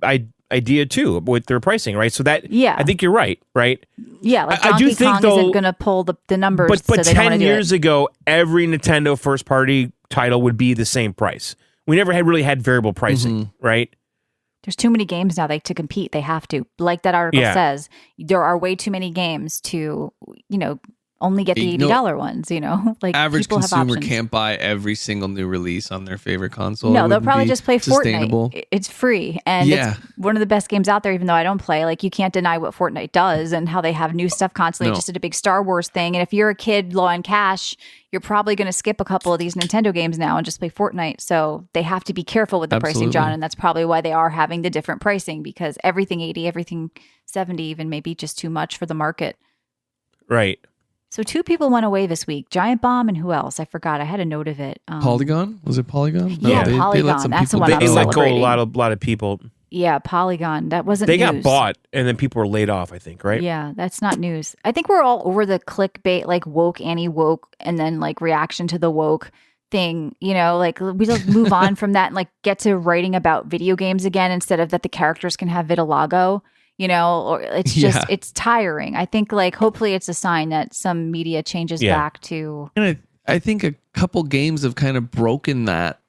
idea too with their pricing, right? So that Yeah. I think you're right, right? Yeah, like I do Donkey think, Kong though- isn't going to pull the numbers. But so they don't want 10 to do years it. ago, every Nintendo first party title would be the same price. We never really had variable pricing, right? There's too many games now to compete. They have to. Like that article Yeah. says, there are way too many games to, you know, only get the You $80 know, ones, you know? Like Average people have consumer options. can't buy every single new release on their favorite console. No, It they'll wouldn't probably be just play sustainable. Fortnite. It's free. And Yeah. it's one of the best games out there, even though I don't play. Like, you can't deny what Fortnite does and how they have new stuff constantly. No. Just did a big Star Wars thing. And if you're a kid low on cash, you're probably going to skip a couple of these Nintendo games now and just play Fortnite. So they have to be careful with the pricing, John. Absolutely. And that's probably why they are having the different pricing, because everything 80, everything 70, even maybe just too much for the market. Right. So 2 people went away this week, Giant Bomb and who else? I forgot. I had a note of it. Polygon? Was it Polygon? Yeah, Polygon. That's the one They I'm let go a celebrating. lot of people. Yeah, Polygon. That wasn't They news. got bought, and then people were laid off, I think, right? Yeah, that's not news. I think we're all over the clickbait, like woke, anti-woke, and then like reaction to the woke thing. You know, like we just move on from that and like get to writing about video games again instead of that the characters can have vitiligo. You know, or it's just Yeah. it's tiring. I think like hopefully it's a sign that some media changes Yeah. back to And I think a couple games have kind of broken that,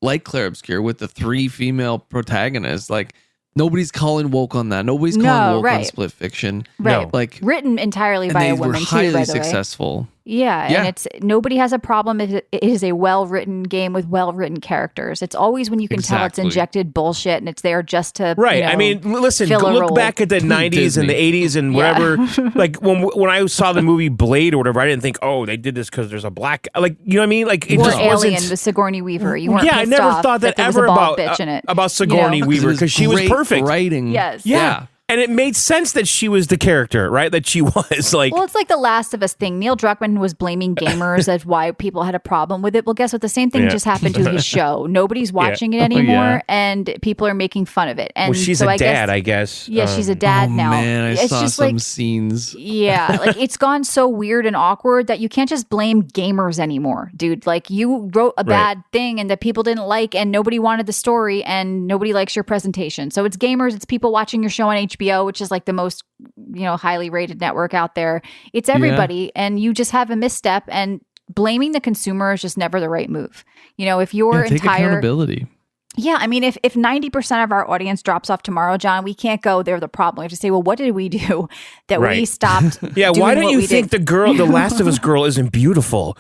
like Claire Obscure with the 3 female protagonists. Like nobody's calling woke on that. Nobody's calling No, woke on right. Split Fiction. right, Like written entirely and by they a were woman too. highly By the way, successful. Yeah, Yeah. and it's nobody has a problem if it is a well-written game with well-written characters. It's always when you can tell it's Exactly. injected bullshit and it's there just to Right. you know, I mean, listen, fill a look role. back at the 90s and the 80s and Yeah. whatever. Like when I saw the movie Blade or whatever, I didn't think, oh, they did this because there's a black. Like, you know what I mean? Like, it or just Alien wasn't. with Sigourney Weaver. You weren't Yeah, I pissed never off thought that there was ever a bald about bitch in it. about Sigourney you know? Weaver It was because she was great perfect. writing. Yes. Yeah. And it made sense that she was the character, right? That she was like. Well, it's like the Last of Us thing. Neil Druckmann was blaming gamers as why people had a problem with it. Well, guess what? The same thing Yeah. just happened to his show. Nobody's watching it Oh, anymore, yeah. and people are making fun of it. And well, she's so a I dad, guess, I guess. Yeah, she's a dad Oh now. man, I it's saw just some like scenes. yeah, like it's gone so weird and awkward that you can't just blame gamers anymore, dude. Like you wrote a bad thing and that people didn't like and nobody wanted the story and nobody likes your presentation. So it's gamers, it's people watching your show on HBO, which is like the most, you know, highly rated network out there. It's everybody and you just have a misstep and blaming the consumer is just never the right move. You know, if your Yeah, take entire accountability. yeah, I mean, if 90% of our audience drops off tomorrow, John, we can't go, they're the problem. We have to say, well, what did we do that we Right. stopped? Yeah, why doing don't what you we think did? the Last of Us girl isn't beautiful?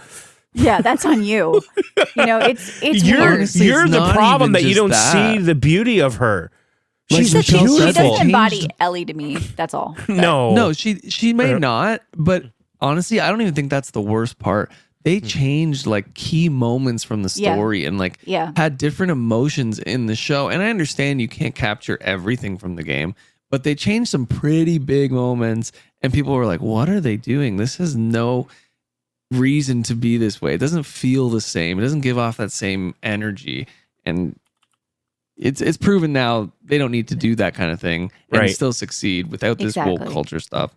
Yeah, that's on you. You know, it's You're weird. Honestly, you're it's the not problem even that you just don't that. see the beauty of her. Like She's The thing, she beautiful. doesn't embody Changed- Ellie to me. That's all. No, No, she may not, but honestly, I don't even think that's the worst part. They changed like key moments from the Yeah. story and like Yeah. had different emotions in the show. And I understand you can't capture everything from the game, but they changed some pretty big moments and people were like, "What are they doing? This has no reason to be this way. It doesn't feel the same. It doesn't give off that same energy." And it's proven now they don't need to do that kind of thing and Right. still succeed without this Exactly. woke culture stuff.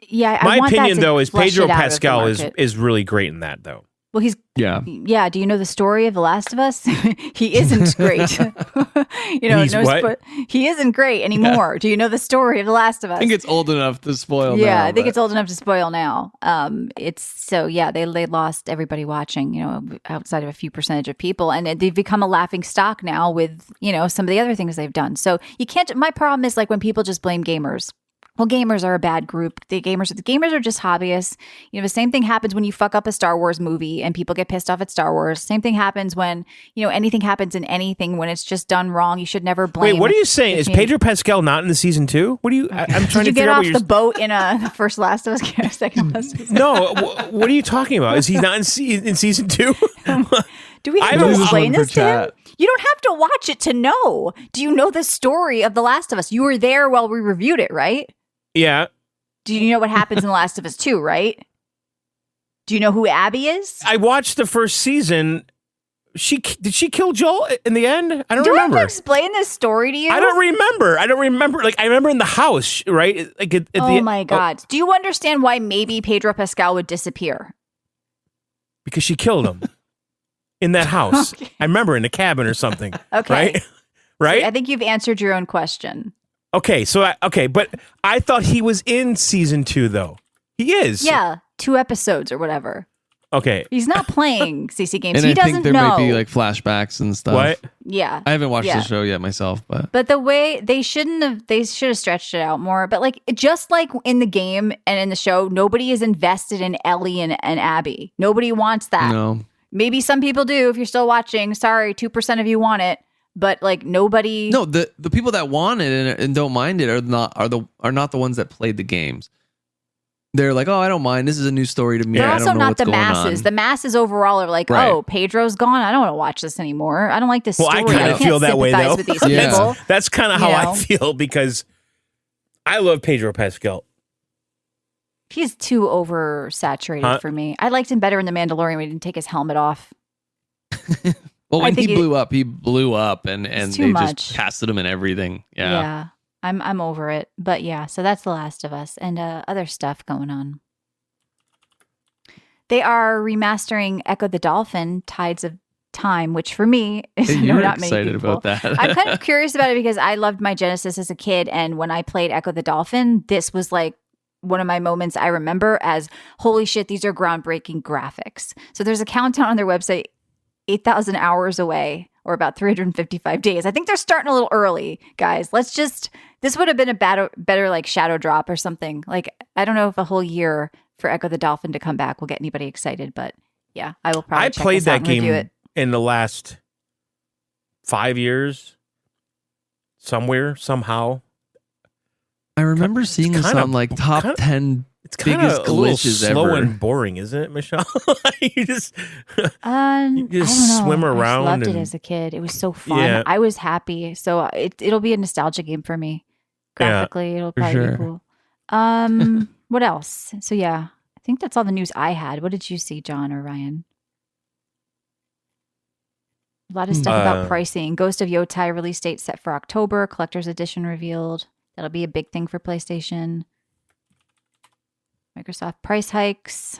Yeah, I my want that opinion to though is flush Pedro it out of the Pascal market. is really great in that though. Well, Yeah. yeah. Do you know the story of The Last of Us? He isn't great. He's what? He isn't great anymore. Do you know the story of The Last of Us? I think it's old enough to spoil. Yeah, now, I think but- it's old enough to spoil now. It's so yeah, they lost everybody watching, outside of a few percentage of people, and they've become a laughing stock now with some of the other things they've done. So you can't. My problem is like when people just blame gamers. Well, gamers are a bad group. The gamers are just hobbyists. The same thing happens when you fuck up a Star Wars movie and people get pissed off at Star Wars. Same thing happens when, anything happens in anything when it's just done wrong. You should never blame. Wait, what are you saying? the Is community. Pedro Pascal not in the season 2? What are you? I'm trying Did you to get figure out off what you're. the boat in the first Last of Us, second Last of Us? No, what are you talking about? Is he not in season 2? Do we I have don't- to explain One for this to him? chat. You don't have to watch it to know. Do you know the story of The Last of Us? You were there while we reviewed it, right? Yeah. Do you know what happens in The Last of Us 2, right? Do you know who Abby is? I watched the first season. Did she kill Joel in the end? I don't Do I have remember. to explain this story to you? I don't remember. Like I remember in the house, right? Like at Oh the my God. Do you understand why maybe Pedro Pascal would disappear? because she killed him in that house. Okay. I remember in the cabin or something. Okay. Right. Right. I think you've answered your own question. Okay. So but I thought he was in season 2 though. He is. Yeah, 2 episodes or whatever. Okay. He's not playing CC games. And He I doesn't think there know. might be like flashbacks and stuff. What? Yeah. I haven't watched Yeah. the show yet myself, but But the way they should have stretched it out more. But like, just like in the game and in the show, nobody is invested in Ellie and Abby. Nobody wants that. no. Maybe some people do. If you're still watching, sorry, 2% of you want it. But like nobody. No, the people that want it and don't mind it are not the ones that played the games. They're like, oh, I don't mind. This is a new story to me. They're I also don't know not what's the going masses. on. The masses overall are like, Right. oh, Pedro's gone. I don't want to watch this anymore. I don't like this Well, I story. kind of can't feel that way sympathize though. with these Yeah. people. That's kind of how You I know? feel because I love Pedro Pascal. He's too oversaturated Huh? for me. I liked him better in The Mandalorian when he didn't take his helmet off. Well, I when think he blew up, and It's too they much. just casted him in everything. Yeah. I'm over it. But yeah, so that's The Last of Us and other stuff going on. They are remastering Echo the Dolphin, Tides of Time, which for me is Hey, you're not many excited people. about that. I'm kind of curious about it because I loved my Genesis as a kid, and when I played Echo the Dolphin, this was like one of my moments I remember as holy shit, these are groundbreaking graphics. So there's a countdown on their website, 8,000 hours away, or about 355 days. I think they're starting a little early, guys. This would have been a better like shadow drop or something. Like, I don't know if a whole year for Echo the Dolphin to come back will get anybody excited, but yeah, I will probably I check played this out that and review game it. in the last 5 years, somehow. I remember seeing this kinda- on like top kinda- 10 It's kind biggest of a little glitches slow ever. and boring, isn't it, Michelle? You just You just I don't know. swim I just around loved it and- as a kid. It was so fun. Yeah. I was happy. So it'll be a nostalgia game for me. Yeah, Graphically, it'll for probably sure. be cool. What else? So yeah, I think that's all the news I had. What did you see, John or Ryan? A lot of stuff about Uh, pricing. Ghost of Yotai release date set for October. Collector's edition revealed. That'll be a big thing for PlayStation. Microsoft price hikes.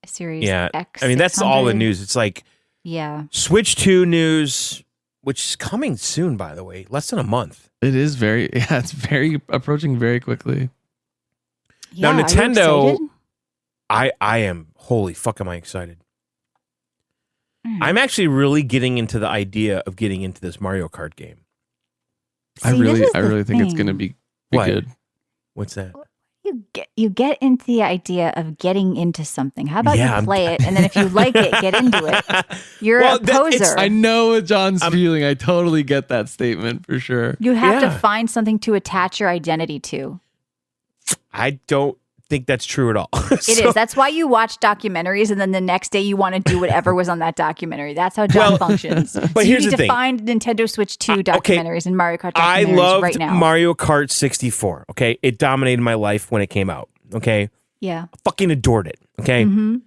Series yeah. X. I mean, that's all the 600. news. It's like Yeah. Switch 2 news, which is coming soon, by the way, less than a month. It is it's very approaching very quickly. Now, Yeah, are you Nintendo- excited? I am, holy fuck, am I excited. Mm. I'm actually really getting into the idea of getting into this Mario Kart game. See, this is I the really think it's thing. going to be What? good. What's that? You get into the idea of getting into something. How about Yeah, you I'm- play it, and then if you like it, get into it. You're Well, a that- it's- poser. I know what John's feeling. I totally get that statement for sure. You have Yeah. to find something to attach your identity to. I don't think that's true at all. It is. That's why you watch documentaries, and then the next day you want to do whatever was on that documentary. That's how John Well, functions. So but you here's need the to thing. find Nintendo Switch 2 okay, documentaries and Mario Kart I documentaries loved right now. Mario Kart 64. Okay. It dominated my life when it came out. Okay. Yeah. Fucking adored it. Okay. hmm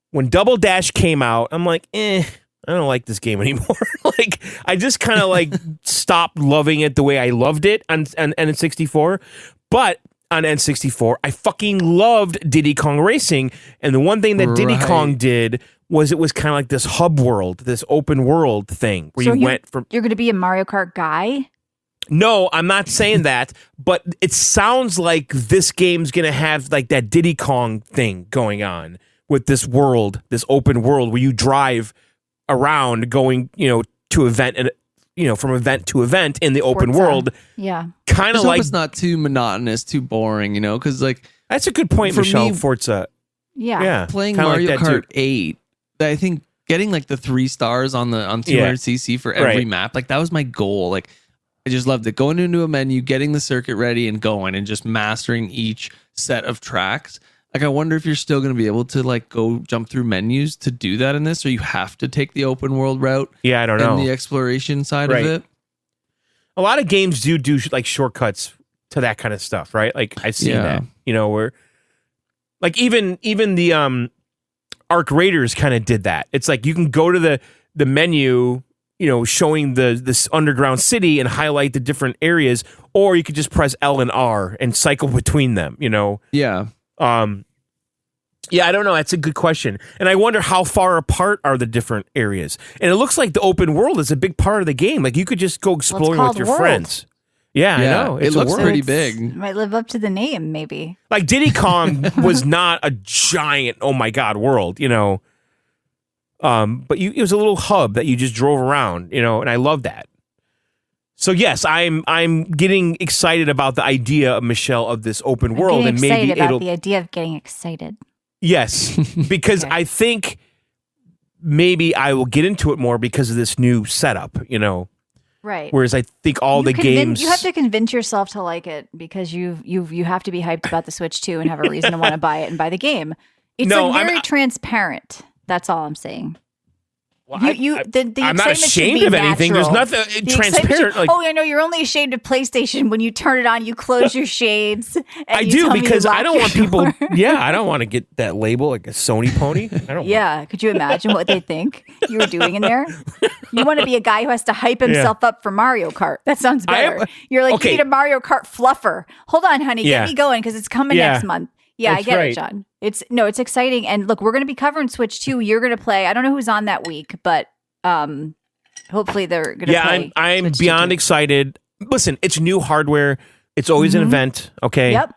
When Double Dash came out, I'm like, I don't like this game anymore. Like, I just kind of like stopped loving it the way I loved it on N64. But on N64, I fucking loved Diddy Kong Racing. And the one thing that Diddy Right. Kong did was it was kind of like this hub world, this open world thing where So you went from. You're going to be a Mario Kart guy? No, I'm not saying that, but it sounds like this game's going to have like that Diddy Kong thing going on with this world, this open world where you drive around going, to event and, from event to event in the open Forza. world. Yeah. Kind of Just hope like, it's not too monotonous, too boring, because like that's a good point, for Michelle. me- Forza. Yeah. Yeah. playing kinda Mario like that, Kart too. 8, I think getting like the 3 stars on 200cc for every Right. map, like that was my goal. Like I just loved it. Going into a menu, getting the circuit ready and going and just mastering each set of tracks. Like I wonder if you're still going to be able to like go jump through menus to do that in this, or you have to take the open world route Yeah, I don't know. and the exploration side Right. of it. A lot of games do like shortcuts to that kind of stuff, right? Like I've seen Yeah. that, where like even the Arc Raiders kind of did that. It's like you can go to the menu, showing this underground city and highlight the different areas, or you could just press L and R and cycle between them, Yeah. Yeah, I don't know. That's a good question. And I wonder how far apart are the different areas. And it looks like the open world is a big part of the game. Like you could just go exploring called with your World. friends. Yeah, I know. It It's a looks world. pretty It's- big. Might live up to the name, maybe. Like Diddy Kong was not a giant, oh my God, world, but it was a little hub that you just drove around, and I love that. So yes, I'm getting excited about the idea of Michelle of this open world, I'm and getting maybe excited it'll about the idea of getting excited. yes, because Okay. I think maybe I will get into it more because of this new setup, Right. Whereas I think all You the games you have to convince yourself to like it because you have to be hyped about the Switch too and have a reason to want to buy it and buy the game. It's No, like very I'm- transparent. That's all I'm saying. Well, The I'm not excitement should ashamed be of anything. natural. There's nothing The excitement transparent. should- Like I know you're only ashamed of PlayStation when you turn it on. You close your shades. And I you do tell me you because I lock don't your want people. door. Yeah, I don't want to get that label like a Sony pony. I don't. Want, Yeah, could you imagine what they think you were doing in there? You want to be a guy who has to hype himself up for Mario Kart. That sounds I am- better. You're like, okay. you need a Mario Kart fluffer. Hold on, honey, Yeah. get me going because it's coming Yeah. next month. Yeah, I That's get right. it, John. It's exciting. And look, we're going to be covering Switch too. You're going to play. I don't know who's on that week, but hopefully they're going to Yeah, play. I'm Switch 2 beyond too. excited. Listen, it's new hardware. It's always an Mhm. event. Okay. Yep.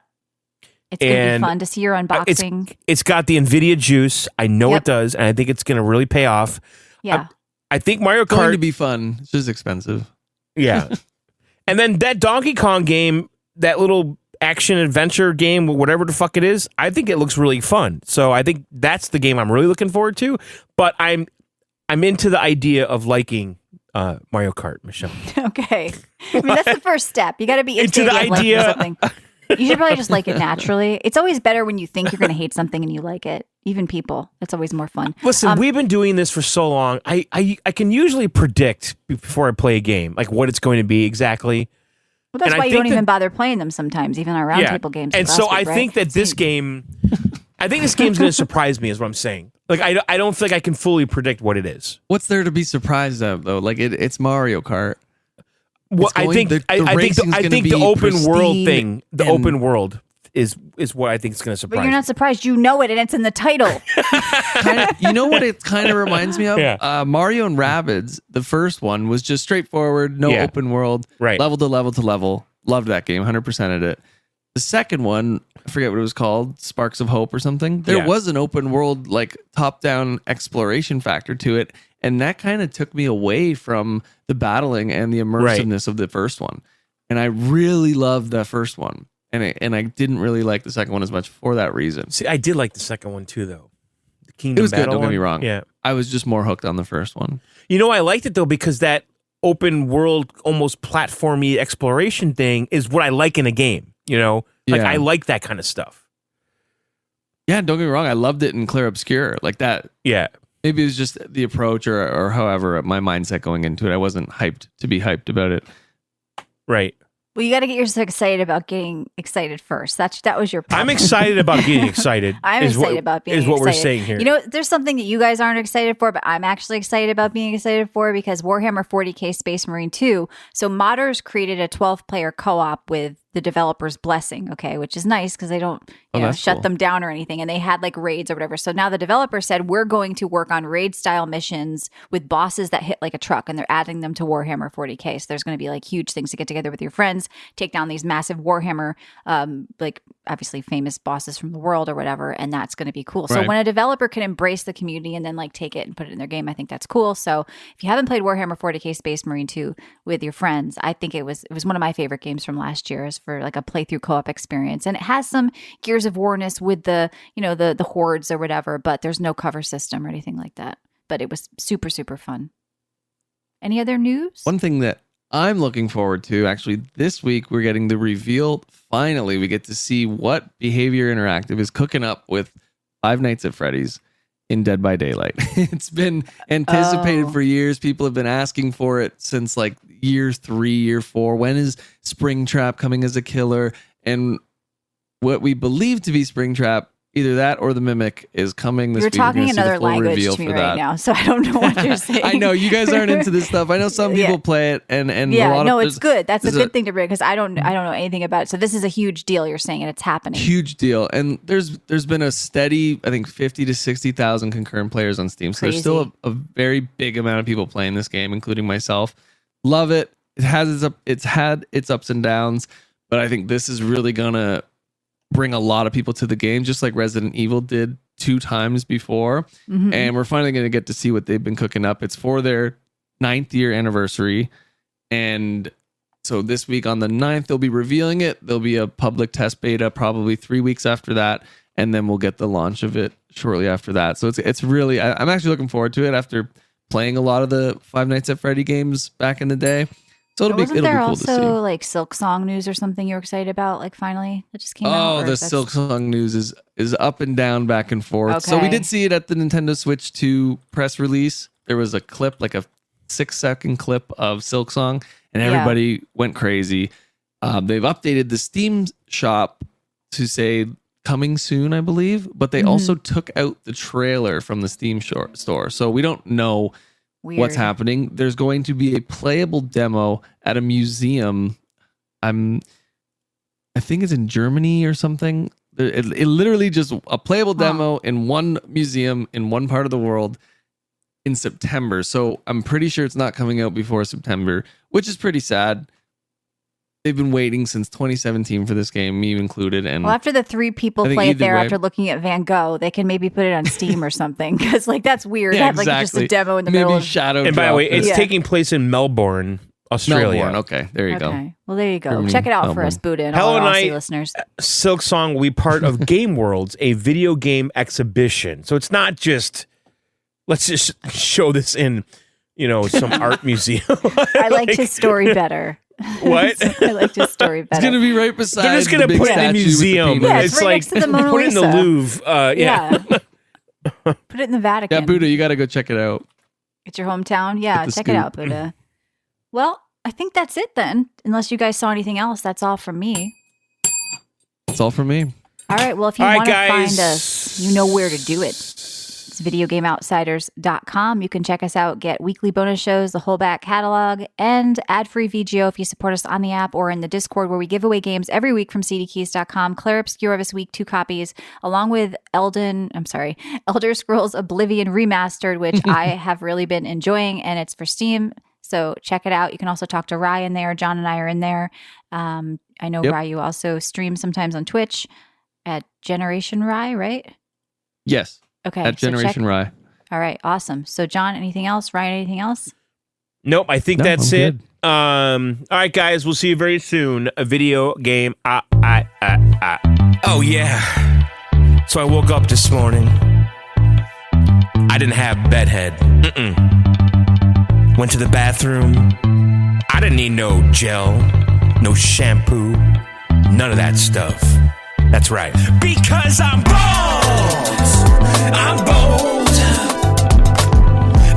It's going to And be fun to see your unboxing. It's got the Nvidia juice. I know Yep. it does, and I think it's going to really pay off. Yeah. I think Mario Going to Kart. be fun. It's just expensive. Yeah. And then that Donkey Kong game, that little action adventure game, whatever the fuck it is, I think it looks really fun. So I think that's the game I'm really looking forward to. But I'm into the idea of liking Mario Kart, Michelle. Okay. I mean, that's the first step. You got to be Into into the liking idea- something. You should probably just like it naturally. It's always better when you think you're going to hate something and you like it. Even people. That's always more fun. Listen, we've been doing this for so long. I can usually predict before I play a game, like what it's going to be exactly. Well, that's and I why you think don't even that- bother playing them sometimes, even our roundtable games. And like so last I week, right? think that this game, I think this game's going to surprise me, is what I'm saying. Like I don't think I can fully predict what it is. What's there to be surprised of though? Like it's Mario Kart. Well, It's going- the I think racing's I gonna think the be open world pristine thing, the and- open world is what I think is going to surprise. But you're not surprised. You know it, and it's in the title. You know what it kind of reminds me of? Yeah. Mario and Rabbids, the first one was just straightforward, no Yeah. open world, Right. level to level to level. Loved that game, 100%ed it. The second one, I forget what it was called, Sparks of Hope or something. There Yeah. was an open world, like top-down exploration factor to it, and that kind of took me away from the battling and the immersiveness of the first one. And I really loved that first one, and I didn't really like the second one as much for that reason. See, I did like the second one too, though. The Kingdom It was good. Battle Don't get me one. wrong. Yeah. I was just more hooked on the first one. You know, I liked it though because that open world, almost platformy exploration thing is what I like in a game. You know, like Yeah. I like that kind of stuff. Yeah, don't get me wrong. I loved it in Clear Obscure. Like that. Yeah. Maybe it was just the approach or however my mindset going into it. I wasn't hyped to be hyped about it. Right. Well, you got to get yourself excited about getting excited first. That was your problem. I'm excited about getting excited. I'm is excited what, about being is what excited. we're saying here. You know, there's something that you guys aren't excited for, but I'm actually excited about being excited for because Warhammer 40K Space Marine 2. So Modders created a 12-player co-op with the developer's blessing, okay, which is nice because they don't that's shut cool. them down or anything. And they had like raids or whatever. So now the developer said, we're going to work on raid style missions with bosses that hit like a truck, and they're adding them to Warhammer 40K. So there's going to be like huge things to get together with your friends, take down these massive Warhammer, like obviously famous bosses from the world or whatever. And that's going to be cool. So Right. when a developer can embrace the community and then like take it and put it in their game, I think that's cool. So if you haven't played Warhammer 40K Space Marine 2 with your friends, I think it was one of my favorite games from last year as for like a playthrough co-op experience. And it has some Gears of Warness with the, the hordes or whatever, but there's no cover system or anything like that. But it was super, super fun. Any other news? One thing that I'm looking forward to, actually, this week we're getting the reveal. Finally, we get to see what Behavior Interactive is cooking up with Five Nights at Freddy's in Dead by Daylight. It's been anticipated for years. People have been asking for it since like year 3, year 4. When is Springtrap coming as a killer? And what we believe to be Springtrap, either that or the Mimic, is coming this You're week. We're talking gonna see the another full language reveal to me for right that. now, so I don't know what you're saying. I know you guys aren't into this stuff. I know some people Yeah. play it, and Yeah, a lot no, of it's good. That's a there's good thing to bring because I don't know anything about it. So this is a huge deal. You're saying, and it's happening. huge deal. And there's been a steady, I think, 50 to 60,000 concurrent players on Steam. So there's still Crazy. a very big amount of people playing this game, including myself. Love it. It's had its ups and downs, but I think this is really gonna bring a lot of people to the game, just like Resident Evil did 2 times before. Mhm. And we're finally going to get to see what they've been cooking up. It's for their 9th year anniversary. And so this week on the 9th, they'll be revealing it. There'll be a public test beta probably 3 weeks after that. And then we'll get the launch of it shortly after that. So it's really, I'm actually looking forward to it after playing a lot of the Five Nights at Freddy games back in the day. So it'll Wasn't be there cool to see. also like Silk Song news or something you're excited about? Like finally, that just came out. Oh, or the that's- Silk Song news is up and down, back and forth. So we Okay. did see it at the Nintendo Switch 2 press release. There was a clip, like a 6-second clip of Silk Song, and Yeah. everybody went crazy. They've updated the Steam shop to say coming soon, I believe, but they also took out the trailer from the Steam store. So we don't know Weird. what's happening. There's going to be a playable demo at a museum. I think it's in Germany or something. It literally just a playable demo in one museum in one part of the world in September. So I'm pretty sure it's not coming out before September, which is pretty sad. They've been waiting since 2017 for this game, me included. And Well, after the 3 people I think play it either there way- after looking at Van Gogh, they can maybe put it on Steam or something because like that's weird. yeah, Have, like just a exactly. demo in the Maybe middle of. Shadow And by the drop way, it. it's Yeah. taking place in Melbourne, Australia. Melbourne. Okay, there you go. Okay. Well, there you go. Germany, Check it out for Melbourne. us, Buddha, and Hello, all our Aussie Night. listeners. Silk Song will be part of Game Worlds, a video game exhibition. So it's not just let's just show this in, some art museum. I liked his story better. What? I liked his story It's better. gonna be right beside. They're just gonna the big put it in statue the with the museum. penis. Yeah, it's right like next to the Mona put it in the Lisa. Louvre. Yeah. Put it in the Vatican. Yeah, Buddha, you got to go check it out. It's your hometown. Yeah, the check it scoop. out, Buddha. Well, I think that's it then. Unless you guys saw anything else, that's all from me. That's all from me. All right. Well, if you All right, want to guys. find us, you know where to do it. It's videogameoutsiders.com. You can check us out, get weekly bonus shows, the whole back catalog, and ad-free VGO if you support us on the app or in the Discord where we give away games every week from cdkeys.com. Claire Obscura this week, 2 copies, along with Elder Scrolls Oblivion Remastered, which I have really been enjoying, and it's for Steam. So check it out. You can also talk to Rye in there. John and I are in there. I know Yep. Rye, you also stream sometimes on Twitch at Generation Rye, right? Yes, Okay. at so check- Generation Rye. All right. Awesome. So John, anything else? Ryan, anything else? Nope, I think No, that's I'm it. good. All right, guys, we'll see you very soon. A video game. Oh yeah. So I woke up this morning. I didn't have bedhead. Went to the bathroom. I didn't need no gel, no shampoo, none of that stuff. That's right. Because I'm bald. I'm bold.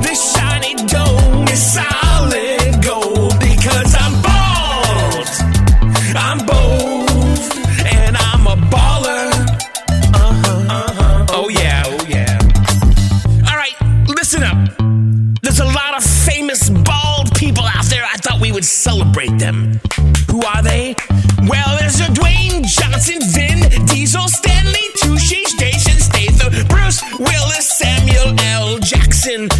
This shiny dome is solid gold. Because I'm bald. I'm bold. And I'm a baller. Oh yeah, oh yeah. All right, listen up. There's a lot of famous bald people out there. I thought we would celebrate them. Who are they? Well, there's a Dwayne Johnson, Vin Diesel, Stanley Jackson.